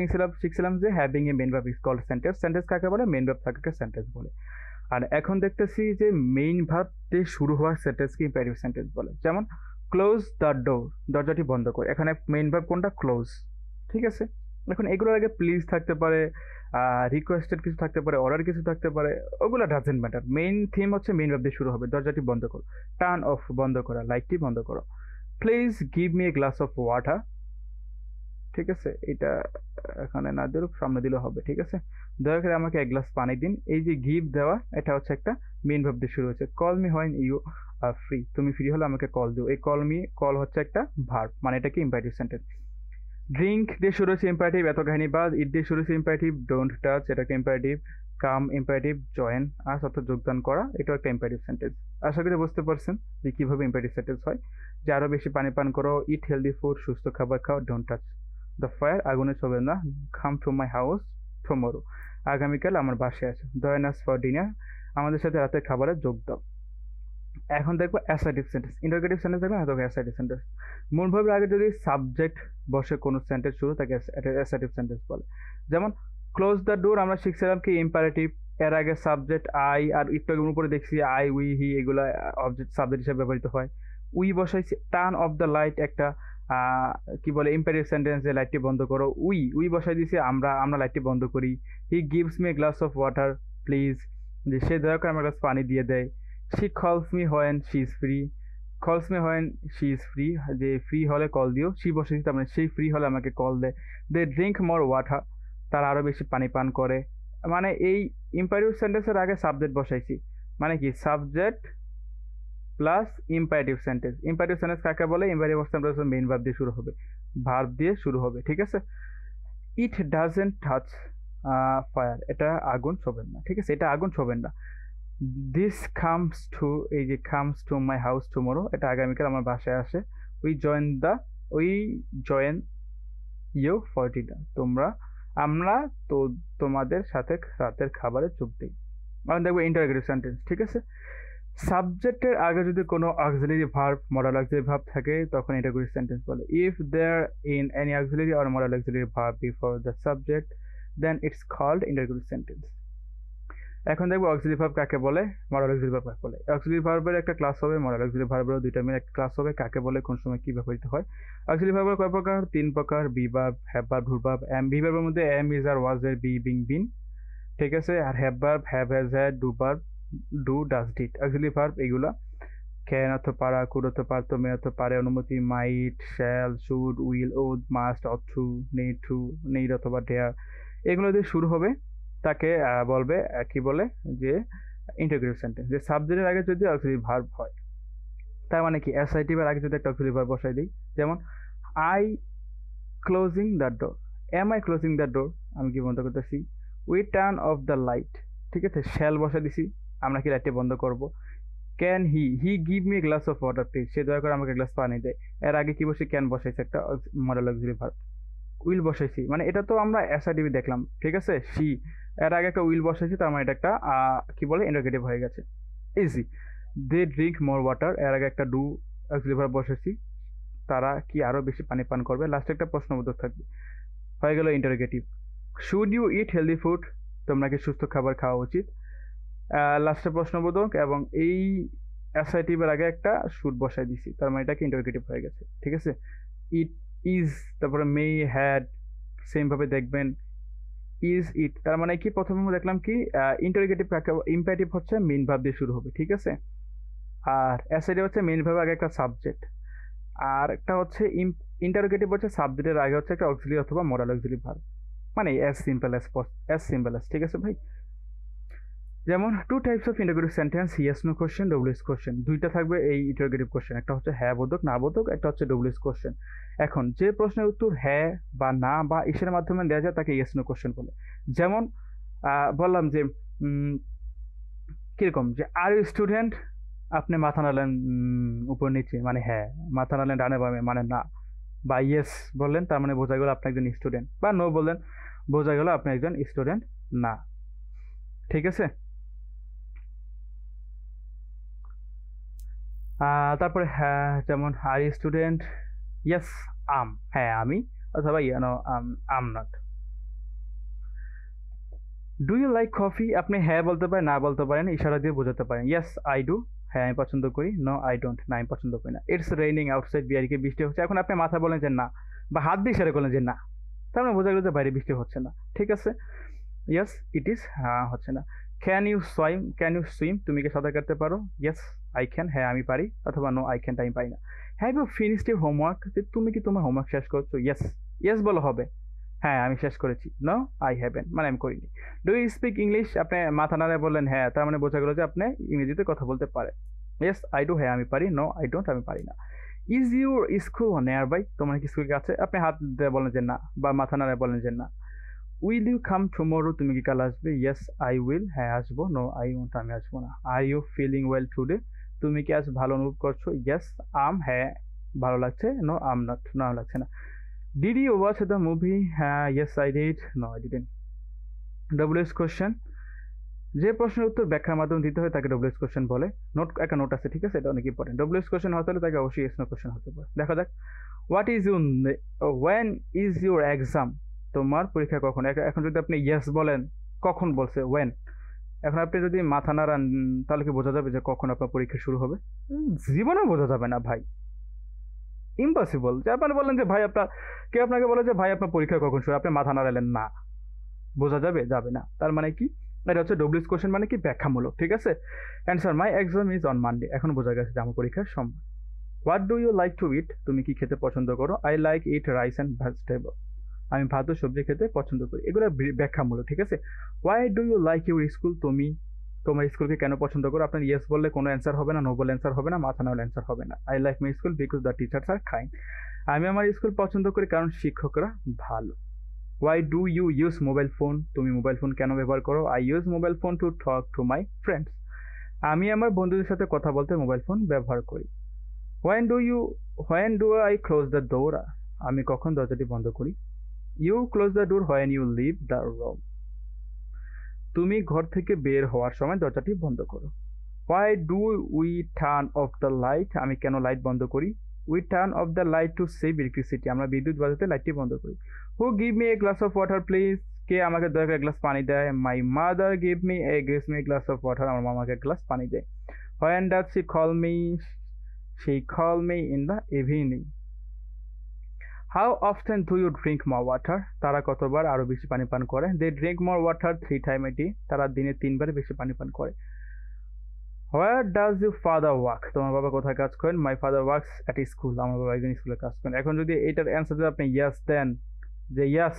শিখছিলাম যে having a main verb is called sentence. Sentence কাকে বলে? মেইন ভার্ব থাকাকে সেন্টেন্স বলে। আর এখন দেখতেছি যে মেইন ভার্ব দিয়ে শুরু হওয়া সেন্টেন্সকে ইম্পারেটিভ সেন্টেন্স বলে। যেমন ক্লোজ দ্য ডোর, দরজাটি বন্ধ করে। এখানে মেইন ভার্ব কোনটা? ক্লোজ। ঠিক আছে, এখন এগুলোর আগে প্লিজ থাকতে পারে, রিকোয়েস্টেড কিছু থাকতে পারে, অর্ডার কিছু থাকতে পারে, ওগুলো ডাজেন্ট ম্যাটার। মেইন থিম হচ্ছে মেইন ভার্ব দিয়ে শুরু হবে। দরজাটি বন্ধ করো, টার্ন অফ বন্ধ করা, লাইটটি বন্ধ করো। Please give me a glass of water. ঠিক আছে, এটা এখানে না দিলেও সামনে দিলেও হবে। ঠিক আছে, দয়া করে আমাকে 1 গ্লাস পানি দিন। এই যে গিভ দেওয়া, এটা হচ্ছে একটা মেইন ভার্ব দিয়ে শুরু হচ্ছে। Call me when you are free, তুমি ফ্রি হলে আমাকে কল দিও। এই কল হচ্ছে একটা ভার্ব, মানে এটা কি ইম্পারেটিভ সেন্টেন্স। ড্রিঙ্ক দিয়ে শুরু হচ্ছে ইম্পারেটিভ, এত কাহিনী বাদ। ইট দিয়ে শুরু হচ্ছে ইম্পারেটিভ, ডোন্ট টাচ, এটাকে ইম্পারেটিভ। কাম ইম্পারেটিভ, জয়েন আস অর্থাৎ যোগদান করা, এটাও একটা ইম্পারেটিভ সেন্টেন্স। আশা করি বুঝতে পারছেন যে কিভাবে ইম্পারেটিভ সেন্টেন্স হয়। যে আরো বেশি পানি পান করো, ইট হেলদি ফুড, সুস্থ খাবার খাও। ডোন্ট টাচ দ্য ফায়ার, আগুনে ছবেন না। Come to my house tomorrow, আগামীকাল আমার বাসায় আছে। জয়েন আস ফর ডিনার, আমাদের সাথে রাতের খাবারে যোগ দাও। এখন দেখবো অ্যাসার্টিভ সেন্টেন্স। ইন্টারোগেটিভ সেন্টেন্স দেখবো, দেখো অ্যাসার্টিভ সেন্টেন্স। মূল ভাবের আগে যদি সাবজেক্ট বসে কোনো সেন্টেন্স শুরু, তাকে অ্যাসার্টিভ সেন্টেন্স বলে। যেমন ক্লোজ দ্য ডোর, আমরা শিখছিলাম কি ইম্পারেটিভ। এর আগে সাবজেক্ট আই, আর একটু আগে উপরে দেখছি আই, উই, হি, এগুলা অবজেক্ট সাবজেক্ট হিসেবে ব্যবহৃত হয়। উই বসাইছি। টার্ন অফ দ্য লাইট একটা কি বলে ইম্পারেটিভ সেন্টেন্স, যে লাইটটি বন্ধ করো। উই বসাই দিছি, আমরা লাইটটি বন্ধ করি। He gives me a glass of water please, যে সে দয়া করে আমার গ্লাস পানি দিয়ে দেয়। she calls me when she is free, calls me when she is free, যে ফ্রি হলে কল দিও। she বসেছি, তার মানে সেই ফ্রি হলে আমাকে কল দেয়। they drink more water, তারা আরো বেশি পানি পান করে। মানে এই ইম্পারেটিভ সেন্টেন্সের আগে সাবজেক্ট বসাইছি, মানে কি subject plus imperative sentence. Imperative sentence কাকে বলে? ইম্পারেটিভ সেন্টেন্স মেইন ভার্ব দিয়ে শুরু হবে, ভার্ব দিয়ে শুরু হবে। ঠিক আছে, ইট ডাজেন্ট টাচ ফায়ার, এটা আগুন ছোবেন না। ঠিক আছে, এটা আগুন ছোবেন না। দিস কামস টু, এই যে comes to my house tomorrow, এটা আগামীকাল আমার বাসায় আসে। We join you for dinner, আমরা তো তোমাদের সাথে রাতের খাবারে যোগ দিই। এখন দেখবো ইন্টারোগেটিভ সেন্টেন্স। ঠিক আছে, সাবজেক্টের আগে যদি কোনো auxiliary verb, modal auxiliary verb থাকে, তখন ইন্টারোগেটিভ সেন্টেন্স বলে। If there in any auxiliary or modal auxiliary verb before the subject, then it's called interrogative sentence. এখন দেখবো অক্সিলারি ভার্ব কাকে বলে, মডাল অক্সিলারি ভার্ব কাকে বলে। অক্সিলারি ভার্বের একটা ক্লাস হবে, মডাল অক্সিলারি ভার্বেরও দুইটা মিলে একটা ক্লাস হবে। কাকে বলে, কোন সময় কি ব্যবহৃত হয়। অক্সিলারি ভার্বের কয় প্রকার? 3 প্রকার: be verb, have verb, do verb. Be ভার্বের মধ্যে এম, ইজ, আর, ওয়াজ, এর, বি, বিং, বিন। ঠিক আছে, আর have verb, have, has, had. Do verb, do, does, did. Auxiliary verb এগুলা: ক্যান অর্থ পারা, কুড অর্থ পারত, মে অর্থ পারে, অনুমতি, might, shall, should, will, would, must, ought to, need অথবা ডেয়ার, এগুলো দিয়ে শুরু হবে, তাকে বলবে কি বলে, যে ইন্টারোগেটিভ সেন্টেন্স। যে সাবজেক্টের আগে যদি অক্সিলারি ভার্ব হয়, তার মানে কি অ্যাসার্টিভ এর আগে যদি একটা অক্সিলারি ভার্ব বসাই দিই, যেমন I closing the door, am I closing the door, আমি কি বন্ধ করতেছি। We turn off the light, ঠিক আছে, শ্যাল বসাই দিছি, আমরা কি লাইটটি বন্ধ করব। Can he give me glass of water please, সে দয়া করে আমাকে গ্লাস পানি দেয়। এর আগে কি বসে, ক্যান বসাইছে একটা মডেল অক্সিলারি ভার্ব। উইল বসাইছি, মানে এটা তো আমরা অ্যাসার্টিভ দেখলাম। ঠিক আছে, সি, এর আগে একটা উইল বসাইছি, তার মানে এটা একটা কি বলে ইন্টারোগেটিভ হয়ে গেছে। ইজি। দে ড্রিঙ্ক মোর ওয়াটার, এর আগে একটা ডু অক্সিলারি ভার্ব বসাইছি, তারা কি আরো বেশি পানি পান করবে। লাস্টে একটা প্রশ্নবোধক থাকবে, হয়ে গেল interrogative. Should you eat healthy food, তোমরা কি সুস্থ খাবার খাওয়া উচিত। লাস্টে প্রশ্নবোধক, এবং এই অ্যাসার্টিভ এর আগে একটা শুড বসাই দিছি, তার মানে এটাকে ইন্টারোগেটিভ হয়ে গেছে। ঠিক আছে, ইট ইজ, তারপরে মে, হ্যাড, সেম ভাবে দেখবেন ইজ, ইট, তার মানে কি প্রথমে আমরা দেখলাম কি ইন্টারোগেটিভ ইম্পারেটিভ হচ্ছে মেইন ভার্ব দিয়ে শুরু হবে। ঠিক আছে, আর অ্যাসার্টিভ হচ্ছে মেইন ভার্ব আগে একটা সাবজেক্ট, আর একটা হচ্ছে ইন্টারোগেটিভ হচ্ছে সাবজেক্টের আগে হচ্ছে একটা অক্সিলারি অথবা মডাল অক্সিলারি ভার্ব, মানে অ্যাজ সিম্পল অ্যাজ ঠিক আছে ভাই। যেমন two types of interrogative sentence, yes no question, WS question, দুইটা থাকবে এই ইন্টারোগেটিভ কোশ্চেন, একটা হচ্ছে হ্যাঁ বোধক না বোধক, একটা হচ্ছে ডব্লিউএস কোশ্চেন। এখন যে প্রশ্নের উত্তর হ্যাঁ বা না বা ইসের মাধ্যমে দেওয়া যায় তাকে ইয়েস নো কোশ্চেন বলে। যেমন বললাম যে কিরকম যে আর ইউ স্টুডেন্ট, আপনি মাথা নাড়লেন উপর নিচে মানে হ্যাঁ, মাথা নাড়লেন ডানে বামে মানে না, বা ইয়েস বললেন তার মানে বোঝা গেল আপনি একজন স্টুডেন্ট, বা নো বললেন বোঝা গেল আপনি একজন স্টুডেন্ট না। ঠিক আছে। তারপরে হ্যাঁ, যেমন are you student, yes am, হ্যাঁ আমি, অথবা no am not. Do you like coffee, আপনি হ্যাঁ বলতে পারেন না বলতে পারেন, ইশারা দিয়ে বোঝাতে পারেন। ইয়েস আই ডু, হ্যাঁ আমি পছন্দ করি। নো আই ডোন্ট, না আমি পছন্দ করি না। ইটস রেইনিং আউটসাইড, বিহারিকে বৃষ্টি হচ্ছে। এখন আপনি মাথা বলেন যে না, বা হাত দিয়ে ইশারা করলেন যে না, তার মানে বোঝা গেল যে বাইরে বৃষ্টি হচ্ছে না। ঠিক আছে। ইয়েস ইট ইজ, হ্যাঁ হচ্ছে না। ক্যান ইউ সুইম, তুমি কি সাঁতার কাটতে পারো? ইয়েস আই ক্যান, হ্যাঁ আমি পারি, অথবা নো আই ক্যান্ট, আমি পারি না। Have you finished your homework, তুমি কি তোমার হোমওয়ার্ক শেষ করছো? ইয়েস, ইয়েস বলো হবে, হ্যাঁ আমি শেষ করেছি। নো আই হ্যাভেন, মানে আমি করিনি। ডু ইউ স্পিক ইংলিশ, আপনি মাথা নাড়ে বললেন হ্যাঁ, তার মানে বোঝা গেল যে আপনি ইংরেজিতে কথা বলতে পারেন। ইয়েস আই ডু, হ্যাঁ আমি পারি। নো আই ডোন্ট, আমি পারি না। Is your school nearby, তোমার কি স্কুল কাছে? আপনি হাত দিয়ে বলেন যে না, বা মাথা নাড়ে বলেন যে না। উইল ইউ কাম টুমোরো, তুমি কি কাল আসবে? ইয়েস আই উইল, হ্যাঁ আসবো। নো আই ওন্ট, আমি আসবো না। Are you feeling well today, তুমি কি আজ ভালো অনুভব করছো? ইয়েস আম, হ্যাঁ ভালো লাগছে। নো আম নট, না লাগছে না। Did you watch the movie? হ্যাঁ yes I did. No I didn't. WS question, যে প্রশ্নের উত্তর ব্যাখ্যার মাধ্যমে দিতে হয় তাকে ডব্লিউএস কোশ্চেন বলে। একটা নোট আছে, ঠিক আছে, এটা অনেক ইম্পর্টেন্ট। ডব্লিউএস কোশ্চেন হতে হলে তাকে অবশ্যই এস নো কোশ্চেন হতে পারে। দেখা যাক। What is your, when is your exam, তোমার পরীক্ষা কখন? এখন যদি আপনি ইয়েস বলেন, কখন বলছে ওয়েন, এখন আপনি যদি মাথা নাড়ান তাহলে কি বোঝা যাবে যে কখন আপনার পরীক্ষা শুরু হবে? জীবনেও বোঝা যাবে না ভাই, ইম্পসিবল। যে আপনি বললেন যে ভাই আপনার, কেউ আপনাকে বলে যে ভাই আপনার পরীক্ষা কখন শুরু, আপনি মাথা নাড়ালেন না, বোঝা যাবে? যাবে না। তার মানে কি, এটা হচ্ছে ডব্লিউএস কোশ্চেন, মানে কি ব্যাখ্যামূলক। ঠিক আছে। Answer, my exam is on Monday, এখন বোঝা গেছে যে আমার পরীক্ষার সময়। What do you like to eat, তুমি কি খেতে পছন্দ করো? I like eat rice and vegetable, আমি ভাত ও সবজি খেতে পছন্দ করি। এগুলো ব্যাখ্যামূলক। ঠিক আছে। Why do you like your school, তুমি তোমার স্কুলকে কেন পছন্দ করো? আপনার ইয়েস বললে কোনো অ্যান্সার হবে না, নো বললে অ্যান্সার হবে না, মাথা নাড়লে অ্যান্সার হবে না। I like my school because the teachers are kind, আমি আমার স্কুল পছন্দ করি কারণ শিক্ষকরা ভালো। Why do you use mobile phone, তুমি মোবাইল ফোন কেন ব্যবহার করো? I use mobile phone to talk to my friends, আমি আমার বন্ধুদের সাথে কথা বলতে মোবাইল ফোন ব্যবহার করি। When do I close the door, আমি কখন দরজাটি বন্ধ করি? You close the door when you leave the room, তুমি ঘর থেকে বের হওয়ার সময় দরজাটি বন্ধ করো। Why do we turn off the light, আমি কেন লাইট বন্ধ করি? We turn off the light to save electricity, আমরা বিদ্যুৎ বাঁচাতে লাইটটি বন্ধ করি। Who give me a glass of water please, কে আমাকে দয়া করে এক গ্লাস পানি দেয়? My mother gives me a glass of water, আমার মামাকে এক গ্লাস পানি দেয়। When does she call me, she call me in the evening. How often do you drink more water, তারা কতবার আরো বেশি পানি পান করে? They drink more water 3 time a day, তারা দিনে 3 বার বেশি পানি পান করে। Where does you father work, তোমার বাবা কোথায় কাজ করেন? My father works at school, আমার বাবা একজন স্কুলে কাজ করেন। এখন যদি এটার অ্যান্সার যদি আপনি ইয়াস দেন, যে ইয়াস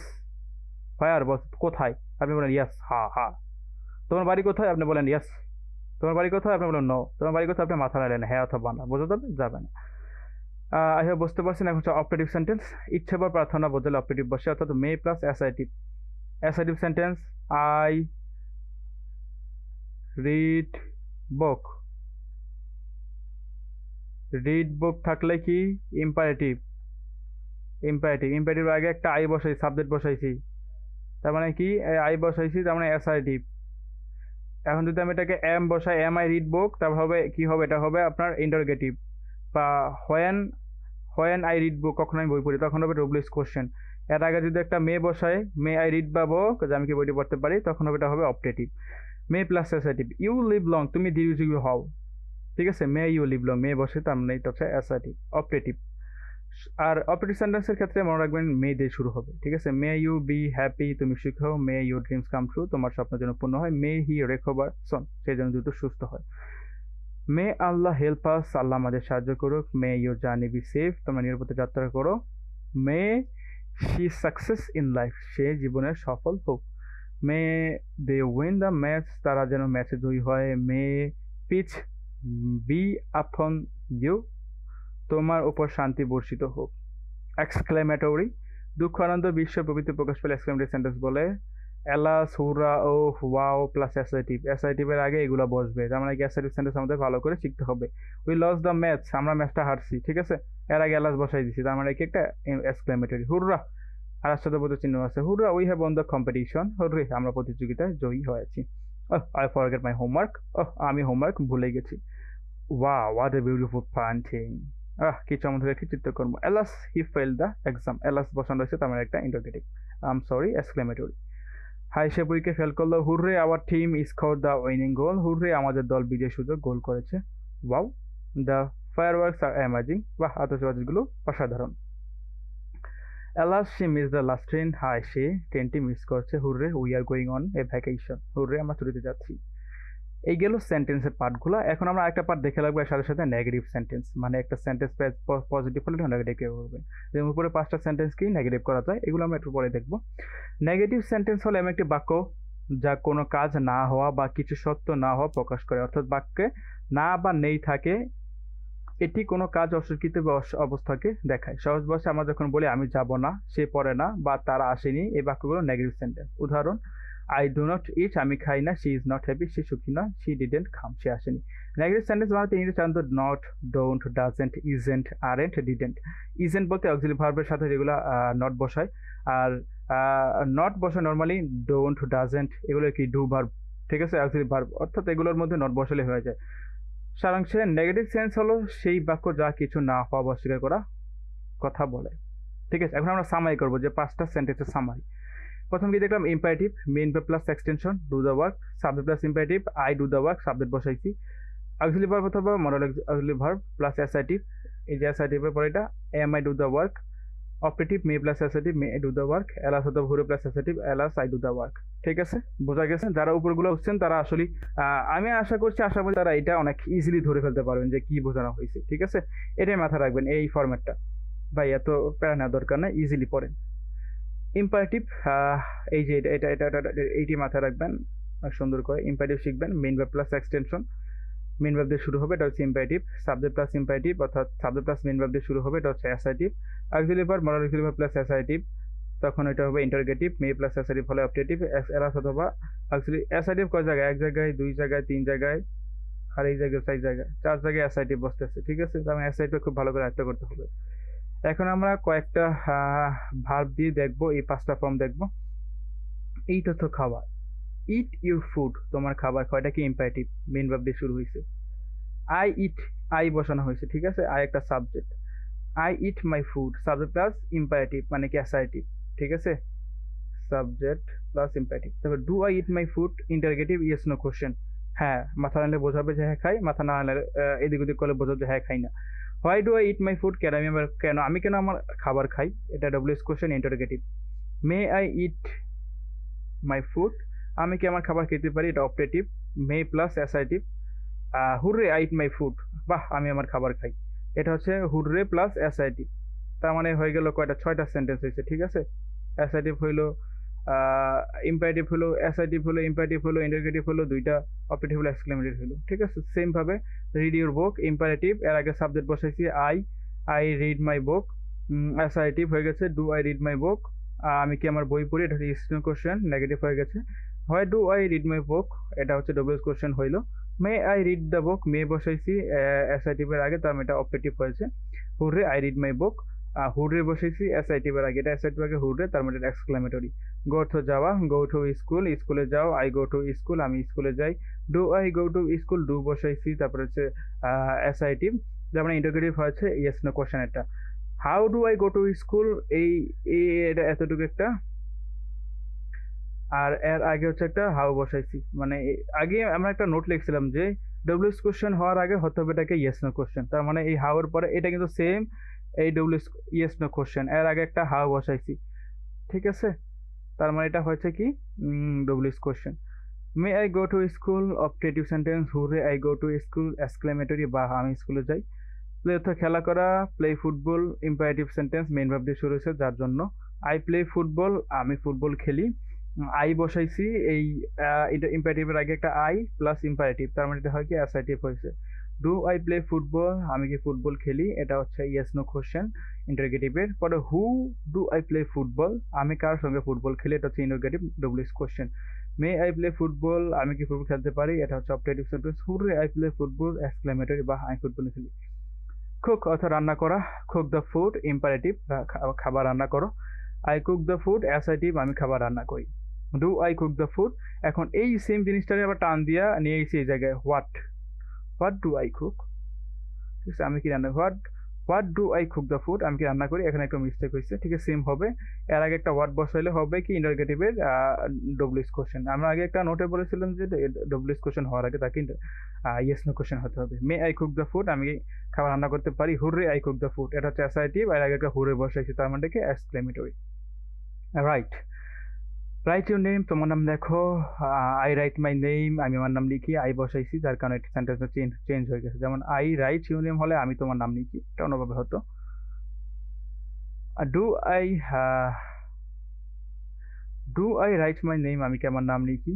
হোয়ার, কোথায়, আপনি বলেন ইয়াস, হা হা। তোমার বাড়ি কোথায়? আপনি বলেন ইয়াস। তোমার বাড়ি কোথায়? আপনি বলেন নো। তোমার বাড়ি কোথায়? আপনি মাথা নাড়লেন হ্যাঁ অথবা না। বোঝা যাবে? যাবে না। আই হোপ বুঝতে পারছেন। এখন হচ্ছে অপারেটিভ সেন্টেন্স, ইচ্ছে বা প্রার্থনা বোঝালে অপারেটিভ বসে, অর্থাৎ মে plus অ্যাসাইটিভ। অ্যাসাইটিভ sentence, I read book, read বুক থাকলে কি ইম্পারেটিভ, ইম্পারেটিভ আগে একটা আই বসাইছি, সাবজেক্ট বসাইছি, তার মানে কি আই বসাইছি, তার মানে অ্যাসাইটিভ। এখন যদি আমি এটাকে এম বসাই, এম আই রিড বুক, তারপর হবে কি হবে, এটা হবে আপনার ইন্টারোগেটিভ। বা হোয়েন হোয়েন আই রিড বুক, কখন আমি বই পড়ি, তখন হবে ডব্লিউএস কোশ্চেন। এর আগে যদি একটা মে বসাই, মে আই রিড বা বুক, যে আমি কি বইটি পড়তে পারি, তখন হবে এটা হবে optative. May plus assertive, you live long, তুমি দীর্ঘজীবী হও। ঠিক আছে। May you live long, may বসে, তার মানে এটা হচ্ছে অ্যাসাইটিভ, অপটেটিভ। আর অপারেটিভ সেন্টেন্সের ক্ষেত্রে মনে রাখবেন মে দিয়ে শুরু হবে। ঠিক আছে। মে ইউ বি হ্যাপি, তুমি সুখী হও। May your dreams come true, তোমার স্বপ্ন যেন পূর্ণ হয়। মে হি রিকভার সন, সে যেন দ্রুত সুস্থ হয়। মে আল্লাহ হেল্প আস, আল্লাহ আমাদের সাহায্য করুক। মে ইউর জার্নি বি সেফ, তোমরা নিরাপদে যাত্রা করো। মে শি সাকসেস ইন লাইফ, সে জীবনে সফল হোক। মে দে উইন দ্য ম্যাচ, তারা যেন ম্যাচে জয়ী হয়। মে পিচ বি আপন ইউ, তোমার উপর শান্তি বর্ষিত হোক। এক্সক্লেমেটরি, দুঃখ আনন্দ বিশ্ব প্রভৃতি প্রকাশ পেলে এক্সক্লেমেটরি সেন্টেন্স বলে। এলাস, হুরা, ও, ওয়াও প্লাস অ্যাসাইটিভ, অ্যাসাইটিভের আগে এগুলো বসবে, তার মানে কি অ্যাসাইটিভ সেন্টেন্স আমাদের ভালো করে শিখতে হবে। উই লস দ্য ম্যাচ, আমরা ম্যাচটা হারছি, ঠিক আছে, এর আগে এলাস বসাই দিছি, তার মানে কি একটা এক্সক্লেমেটরি। হুররা, আর সাথে বোধ চিহ্ন আছে, hurrah we have won the competition, hurray আমরা প্রতিযোগিতায় জয়ী হয়েছি। আই ফরগেট মাই হোমওয়ার্ক, আমি হোমওয়ার্ক ভুলে গেছি। Wow, what a beautiful painting, কি চমৎকার একটি চিত্রকর্ম। Alas he fail the exam, alas বসানো রয়েছে, তার মানে একটা interrogative. I am sorry, exclamatory. হাই, সে পরীক্ষা ফেল করলো। Hurray our team score the winning goal, hurray আমাদের দল বিজয় সূচক গোল করেছে। Wow, the fireworks R amazing, বাহ আতশবাজিগুলো অসাধারণ। Alas she miss the last train, হাই সে ট্রেনটি মিস করছে। Hurray we are going on a vacation, hurray আমরা ছুটিতে যাচ্ছি। এই গেল সেন্টেন্সের পার্টগুলো। এখন আমরা একটা পার্ট দেখে লাগবো এর সাথে সাথে নেগেটিভ সেন্টেন্স, মানে একটা সেন্টেন্স পজিটিভ হলে নেগেটিভ কিভাবে করবেন। যেমন উপরে 5টা সেন্টেন্স কি নেগেটিভ করা যায়, এগুলো আমরা একটু পরে দেখবো। নেগেটিভ সেন্টেন্স হলো এমন একটি বাক্য যা কোনো কাজ না হওয়া বা কিছু সত্য না হওয়া প্রকাশ করে, অর্থাৎ বাক্যে না বা নেই থাকে, এটি কোনো কাজ অস্বীকৃত বা অবস্থাকে দেখায়। সহজ ভাষায় আমরা যখন বলি আমি যাব না, সে পড়ে না, বা তারা আসেনি, এই বাক্যগুলো নেগেটিভ সেন্টেন্স। উদাহরণ, আই ডু নট ইট, আমি খাই না। শি ইজ নট হ্যাপি, সে সুখী নয়। শি ডিডেন্ট কাম, সে আসেনি। নেগেটিভ সেন্টেন্স বানাতে ইংরেজি সাধারণত not, don't, doesn't, isn't, aren't, didn't. Isn't বলতে অক্সিলারি ভার্বের সাথে যেগুলো নট বসায়, আর নট বসায় নর্মালি ডোন্ট, ডাজেন্ট, এগুলো কি ডু ভার্ব, ঠিক আছে, অক্সিলারি ভার্ব, অর্থাৎ এগুলোর মধ্যে নট বসালে হয়ে যায়। সারাংশে নেগেটিভ সেন্স হলো সেই বাক্য যা কিছু না হওয়া বা অস্বীকার করা কথা বলে, ঠিক আছে। এখন আমরা সামারি করবো, যে 5টা সেন্টেন্সের সামারি। প্রথম কি দেখলাম, imperative, main verb plus extension, do the work, subject plus imperative, I do the work, subject বসাইছি। অক্সিলারি ভার্ব অথবা modal auxiliary verb plus assertive, এই যে অ্যাসার্টিভের পরে এটা am I do the work, operative may plus assertive, may do the work, alas অথবা hurray plus assertive, alas I do the work, ঠিক আছে, বোঝা গেছে। যারা উপরগুলো বুঝছেন তারা আসলে আমি আশা করছি, আশা করি তারা এটা অনেক ইজিলি ধরে ফেলতে পারবেন যে কি বোঝানো হয়েছে, ঠিক আছে। এটাই মাথায় রাখবেন, এই ফরম্যাটটা, ভাই এত প্যারা নেওয়ার দরকার নেই, ইজিলি পড়েন। ইম্পারেটিভ, এই যে এইটি মাথায় রাখবেন সুন্দর করে। ইম্পারেটিভ শিখবেন, main verb plus extension, main verb দিয়ে শুরু হবে, এটা হচ্ছে ইম্পারেটিভ। সাবজেক্ট প্লাস ইম্পারেটিভ, অর্থাৎ সাবজেক্ট প্লাস মেইন ভার্ব দিয়ে শুরু হবে, এটা হচ্ছে assertive. Auxiliary verb, model auxiliary verb plus assertive, তখন এটা হবে ইন্টারোগেটিভ। মে প্লাস অ্যাসার্টিভ হলে অবজেক্টিভ। এলাস অথবা অক্সিলারি। অ্যাসার্টিভ কয় জায়গায়, এক জায়গায়, 2 জায়গায়, 3 জায়গায়, আর এই জায়গায় 4 জায়গায়, 4 জায়গায় অ্যাসার্টিভ বসতেছে, ঠিক আছে। তো আমি অ্যাসার্টিভ খুব ভালো করে আয়ত্ত করতে হবে। এখন আমরা কয়েকটা ভার্ব দিয়ে দেখবো, এই 5টা ফর্ম দেখবো। ইট অর্থ খাওয়া, ইট ইউর ফুড, তোমার খাবার। কয়টা কি ইম্পারেটিভ, মেইন ভার্ব দিয়ে শুরু হয়েছে। আই ইট, আই বসানো হয়েছে, ঠিক আছে, আই একটা subject. I eat my food, subject plus imperative, মানে কি অ্যাসার্টিভ, ঠিক আছে, সাবজেক্ট প্লাস ইম্পারেটিভ। তারপর do I eat my food, interrogative, yes no question. হ্যাঁ, মাথা নাড়লে বোঝাবে যে হ্যাঁ খাই, মাথা না নাড়লে এদিক ওদিক করলে বোঝাবে যে হ্যাঁ খাই না। Why do I eat my food, আমি কেন আমার খাবার খাই, এটা WS question, interrogative. May I eat my food, আমি কি আমার খাবার খেতে পারি, এটা operative, may plus assertive. Hurray I eat my food, বাহ আমি আমার খাবার খাই, এটা হচ্ছে হুররে প্লাস অ্যাসার্টিভ। তার মানে হয়ে গেল কয়টা, 6টা সেন্টেন্স হয়েছে, ঠিক আছে। অ্যাসার্টিভ হইলো, ইম্পারেটিভ হলো, অ্যাসার্টিভ হলো, ইম্পারেটিভ হলো, ইন্টারোগেটিভ হলো, 2টা, অপারেটিভ হলো, এক্সক্লেমেটরি হলো, ঠিক আছে। সেম ভাবে রিড ইউর বুক, ইম্পারেটিভ, এর আগে সাবজেক্ট বসাইছি I, I read my book. Assertive হয়ে গেছে ডু আই রিড মাই বুক, আমি কি আমার বই পড়ি, এটা হচ্ছে ইয়েস নো কোশ্চেন, নেগেটিভ হয়ে গেছে। Why do I read my book, এটা হচ্ছে ডব্লিউএস কোশ্চেন হইলো। May I read the book, may বসাইছি অ্যাসার্টিভের আগে, তার এটা অপারেটিভ হয়েছে। Hurray I read my book, hurray বসাইছি অ্যাসার্টিভের আগে, এটা অ্যাসার্টিভ আগে হুররে, তার মানে এটা এক্সক্লেমেটরি। গো টু যাওয়া, গো টু স্কুল, স্কুলে যাও। আই গো টু স্কুল, আমি স্কুলে যাই। Do I go to school, do বসাইছি, তারপরে হচ্ছে অ্যাসার্টিভ, যার মানে ইন্টারোগেটিভ হয়েছে ইয়েস নো কোশ্চেন। এটা how do I go to school, এই এটা এতটুকু একটা, আর এর আগে হচ্ছে একটা হাউ বসাইছি, মানে আগে আমরা একটা নোট লিখছিলাম যে ডব্লিউএস কোশ্চেন হওয়ার আগে হতে হবে এটাকে ইয়েস নো কোশ্চেন, তার মানে এই হাউ এর পরে এটা কিন্তু সেম, এই ডব্লিউএস ইয়েস নো কোশ্চেন, এর আগে একটা হাউ বসাইছি, ঠিক আছে। তার মানে এটা হয়েছে কি WS question. May I go to school, operative sentence, hurray I go to school, exclamatory, বা আমি স্কুলে যাই। প্লে অর্থ খেলা করা, play football, imperative sentence, main verb দিয়ে শুরু হয়েছে যার জন্য। আই প্লে ফুটবল, আমি ফুটবল খেলি। আই বসাইছি এই এটা ইম্পারেটিভের আগে একটা আই প্লাস ইম্পারেটিভ, তার মানে এটা হয় কি অ্যাসার্টিভ হয়েছে। ডু আই প্লে ফুটবল, আমি কি ফুটবল খেলি, এটা হচ্ছে ইয়েস নো কোশ্চেন ইন্টারোগেটিভের। পরে who do I play football, আমি কার সঙ্গে ফুটবল খেলি, এটা হচ্ছে interrogative WS question. May I play football, আমি কি ফুটবল খেলতে পারি, এটা হচ্ছে objective sentence. Hurray I play football exclamatory বা আমি ফুটবল খেলি। কুক অর্থাৎ রান্না করা, কুক দ্য ফুড ইম্পারেটিভ খাবার রান্না করো। I cook the food assertive আমি খাবার রান্না করি। Do I cook the food, এখন এই সেম জিনিসটাকে আবার টান দিয়া নিয়ে এসে এই জায়গায় what, what do I cook, ঠিক আছে, আমি কি রান্না, what do I cook the food, আমি কি রান্না করি, এখানে একটা মিস্টেক হয়েছে, ঠিক আছে, সেম হবে। এর আগে একটা ওয়ার্ড বসাইলে হবে কি ইন্টারোগেটিভের ডব্লিউএস কোশ্চেন। আমরা আগে একটা নোটে বলেছিলাম যে ডব্লিউএস কোশ্চেন হওয়ার আগে তাকে ইয়েস নো কোশ্চেন হতে হবে। May I cook the food, আমি খাবার রান্না করতে পারি। Hurray I cook the food, এটা হচ্ছে অ্যাসার্টিভ, আর আগে একটা হুররে বসাইছি, তার মানে কি exclamatory. Right, right your name, তোমার নাম লেখো। আই রাইট মাই নেম, আমি আমার নাম লিখি। আই বসাইছি যার কারণে সেন্টেন্সটা চেঞ্জ হয়ে গেছে। যেমন আই রাইট ইউর নেম হলে আমি তোমার নাম লিখি, এটা অন্যভাবে হতো। Do I do I write my name, আমি কি আমার নাম লিখি।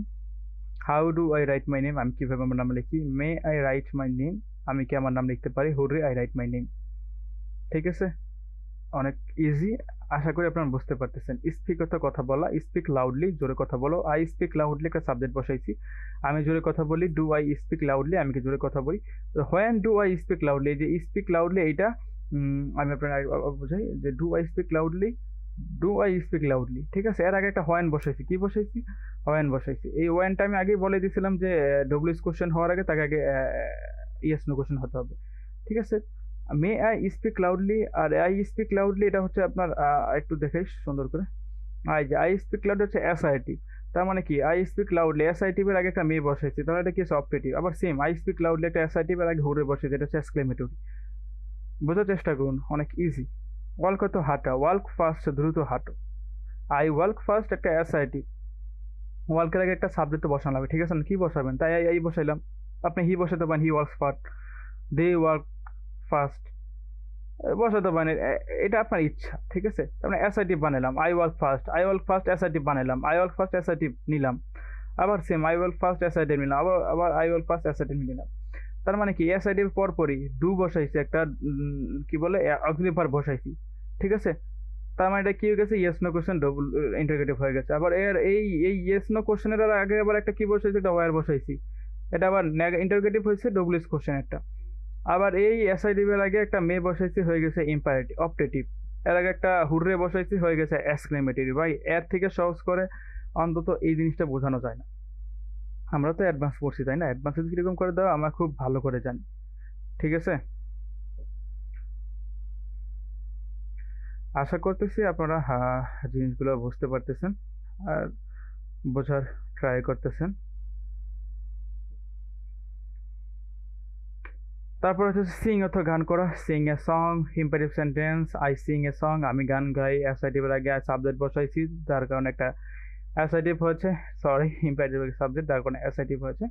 How do I write my name, আমি কিভাবে আমার নাম লিখি। May I write my name, আমি কি আমার নাম লিখতে পারি। Hurray I write my name, ঠিক আছে, অনেক ইজি। আশা করি আপনারা বুঝতে পারতেছেন। স্পিক অর্থাৎ কথা বলা, স্পিক লাউডলি জোরে কথা বলো। আই স্পিক লাউডলি একটা সাবজেক্ট বসাইছি, আমি জোরে কথা বলি। ডু আই স্পিক লাউডলি, আমি কি জোরে কথা বলি। When do I speak loudly, যে স্পিক লাউডলি এইটা আমি আপনার বোঝাই যে do I speak loudly, do I speak loudly, ঠিক আছে। এর আগে একটা হোয়েন বসাইছি, কি বসাইছি, হোয়েন বসাইছি। এই হোয়েনটা আমি আগেই বলে দিয়েছিলাম যে ডব্লিউএস কোশ্চেন হওয়ার আগে তাকে আগে ইয়েস নো কোশ্চেন হতে হবে, ঠিক আছে। মে আই স্পিক লাউডলি, আর আই স্পিক লাউডলি এটা হচ্ছে আপনার একটু দেখাই সুন্দর করে। আই স্পিক লাউড হচ্ছে অ্যাসার্টিভ, তার মানে কি আই স্পিক লাউডলি অ্যাসার্টিভ এর আগে একটা মে বসাইছি, তাহলে এটা কি অবজেক্টিভ। আবার সেম আই স্পিক লাউডলি একটা অ্যাসার্টিভ এর আগে হুরে বসাইছি, এটা হচ্ছে এক্সক্লেমেটরি। বোঝার চেষ্টা করুন, অনেক ইজি। ওয়াল্ক তো হাঁটা, ওয়াল্ক ফাস্ট দ্রুত হাঁটো। আই ওয়াল্ক ফাস্ট একটা অ্যাসার্টিভ, ওয়াল্কের আগে একটা সাবজেক্ট বসানো হবে, ঠিক আছে না, কি বসাবেন, তাই আই বসাইলাম। আপনি হি বসাতে পারেন, he works fast, they work fast বসাতে পারেন, এটা আপনার ইচ্ছা, ঠিক আছে। তার মানে অ্যাসার্টিভ বানালাম, I work first, I work first assertive বানালাম, আই ওয়ার্ক ফার্স্ট অ্যাসার্টিভ নিলাম। আবার same I work first assertive নিলাম, আবার আবার আই ওয়ার্ক ফার্স্ট অ্যাসার্টিভ নিলাম। তার মানে কি অ্যাসার্টিভ পরপরই ডু বসাইছি, একটা কি বলে অক্সিলারি ভার্ব বসাইছি, ঠিক আছে। তার মানে এটা কি হয়ে গেছে, yes no question double interrogative হয়ে গেছে। আবার এর এই ইয়েস নো কোশ্চেনের আগে আবার একটা কি বসাইছি, একটা ওয়ার বসাইছি, এটা আবার ইন্টারোগেটিভ হয়েছে ডব্লিউএস কোশ্চেন একটা। আবার এই অ্যাসার্টিভের আগে একটা মে বসাইছি, হয়ে গেছে ইম্পারেটিভ অপটেটিভ। এর আগে একটা হুররে বসাইছি, হয়ে গেছে এক্সক্লেমেটরি। ভাই এর থেকে সহজ করে অন্তত এই জিনিসটা বোঝানো যায় না। আমরা তো অ্যাডভান্স পড়ছি তাই না, অ্যাডভান্স কিরকম করে দেওয়া আমরা খুব ভালো করে জানি, ঠিক আছে। আশা করতেছি আপনারা জিনিসগুলো বুঝতে পারতেছেন আর বোঝার ট্রাই করতেছেন। তারপর হচ্ছে সিং অর্থাৎ গান করা, Singh a song imperative sentence. I sing a song, আমি গান গাই। অ্যাসার্টিভের আগে সাবজেক্ট বসাইছি, যার কারণে একটা অ্যাসার্টিভ হয়েছে, সরি ইম্পারেটিভ সাবজেক্ট, যার কারণে অ্যাসার্টিভ হয়েছে।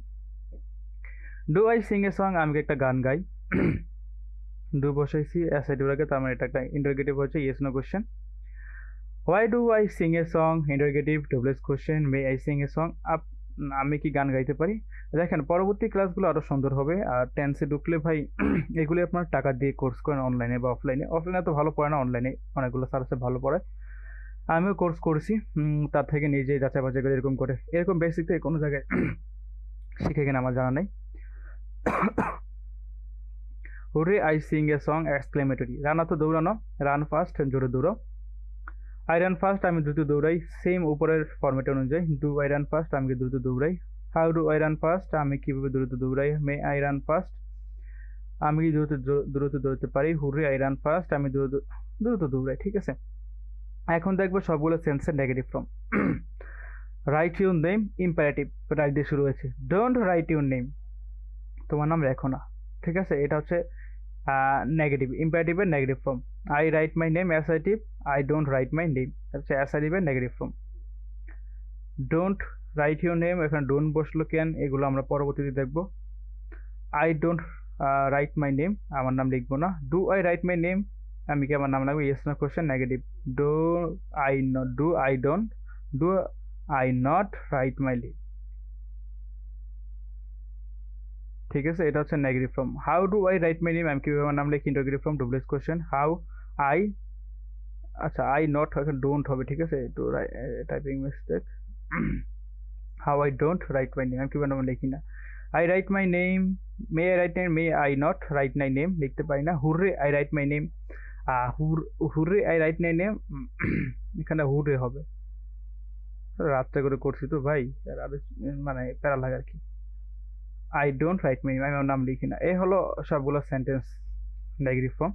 Do I sing a song, আমি একটা গান গাই। ডু বসাইছি অ্যাসার্টিভের আগে, তার মানে এটা একটা ইন্টারোগেটিভ হচ্ছে yes no question. Why do I sing a song interrogative WS question. May I sing a song, আমি কি গান গাইতে পারি। দেখেন পরবর্তী ক্লাসগুলো আরো সুন্দর হবে। আর টেন্সে ঢুকলে ভাই এগুলি আপনার টাকা দিয়ে কোর্স করেন, অনলাইনে বা অফলাইনে। অফলাইনে তো ভালো পড়ে না, অনলাইনে অনেকগুলো স্যার আছে ভালো পড়ায়। আমিও কোর্স করছি, তার থেকে নিজে যাচাই বাছাই করে এরকম করে, এরকম বেসিক থেকে কোনো জায়গায় শিখে কিনা আমার জানা নেই। Hurray I sing a song exclamatory. রানা তো দৌড়ানো, রান ফাস্ট জোরে দৌড়ো। আই রান ফাস্ট, আমি দ্রুত দৌড়াই। সেম উপরের ফরম্যাট অনুযায়ী। ডু আই রান ফাস্ট, আমি কি দ্রুত দৌড়াই। How do I run fast, আমি কিভাবে দ্রুত দৌড়াই। মে আই রান ফাস্ট, আমি কি দ্রুত দৌড়তে পারি। হুরে আই রান ফাস্ট, আমি দ্রুত দৌড়াই, ঠিক আছে। এখন দেখবো সবগুলো সেন্সের negative form. Write your name imperative, write দিয়ে শুরু হয়েছে। ডোন্ট রাইট ইউর নেম, তোমার নাম লেখো না, ঠিক আছে। এটা হচ্ছে নেগেটিভ, ইম্পারেটিভের negative form. I write my name assertive, I don't write my name হচ্ছে অ্যাসার্টিভের negative form. Don't write your name, এখানে ডোন্ট বসলো কেন, এগুলো আমরা পরবর্তীতে দেখবো। I don't write my name, আমার নাম লিখবো না। Do I write my name, আমি কি আমার নাম লাগবে, yes no question negative. Do I don't, do I not write my leave. ঠিক আছে, এটা হচ্ছে negative form. How do I write my name, আমি কিভাবে আমার নাম লিখি, interrogative form, WS question. How I, আচ্ছা আই নট ডোন্ট হবে, ঠিক আছে, একটু typing mistake. How I don't write my name, আমি কিভাবে নাম লিখি না। I write my name, may I write name, may I not write my name, লিখতে পারি না। Hurray I write my name, hurray I write my name, এখানে হুররে হবে। রাত্রে করে করছি তো ভাই, আর আরো মানে প্যারা লাগে আর কি। I don't write my name, আমি আমার নাম লিখি না। এই হলো সবগুলো সেন্টেন্স নেগেটিভ ফর্ম।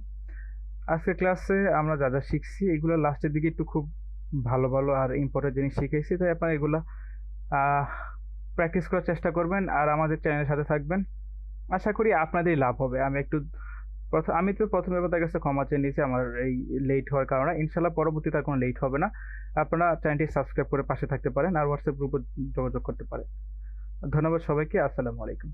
আজকের ক্লাসে আমরা যা যা শিখছি এগুলো লাস্টের দিকে একটু খুব ভালো ভালো আর ইম্পর্টেন্ট জিনিস শিখেছি, তাই আপনারা এগুলো প্র্যাকটিস করার চেষ্টা করবেন আর আমাদের চ্যানেলের সাথে থাকবেন। আশা করি আপনাদেরই লাভ হবে। আমি তো প্রথমে তার কাছে ক্ষমা চেয়ে নিয়েছি আমার এই লেট হওয়ার কারণে। ইনশাল্লাহ পরবর্তীতে আর কোনো লেট হবে না। আপনারা চ্যানেলটি সাবস্ক্রাইব করে পাশে থাকতে পারেন আর হোয়াটসঅ্যাপ গ্রুপে যোগাযোগ করতে পারেন। ধন্যবাদ সবাইকে, আসসালামু আলাইকুম।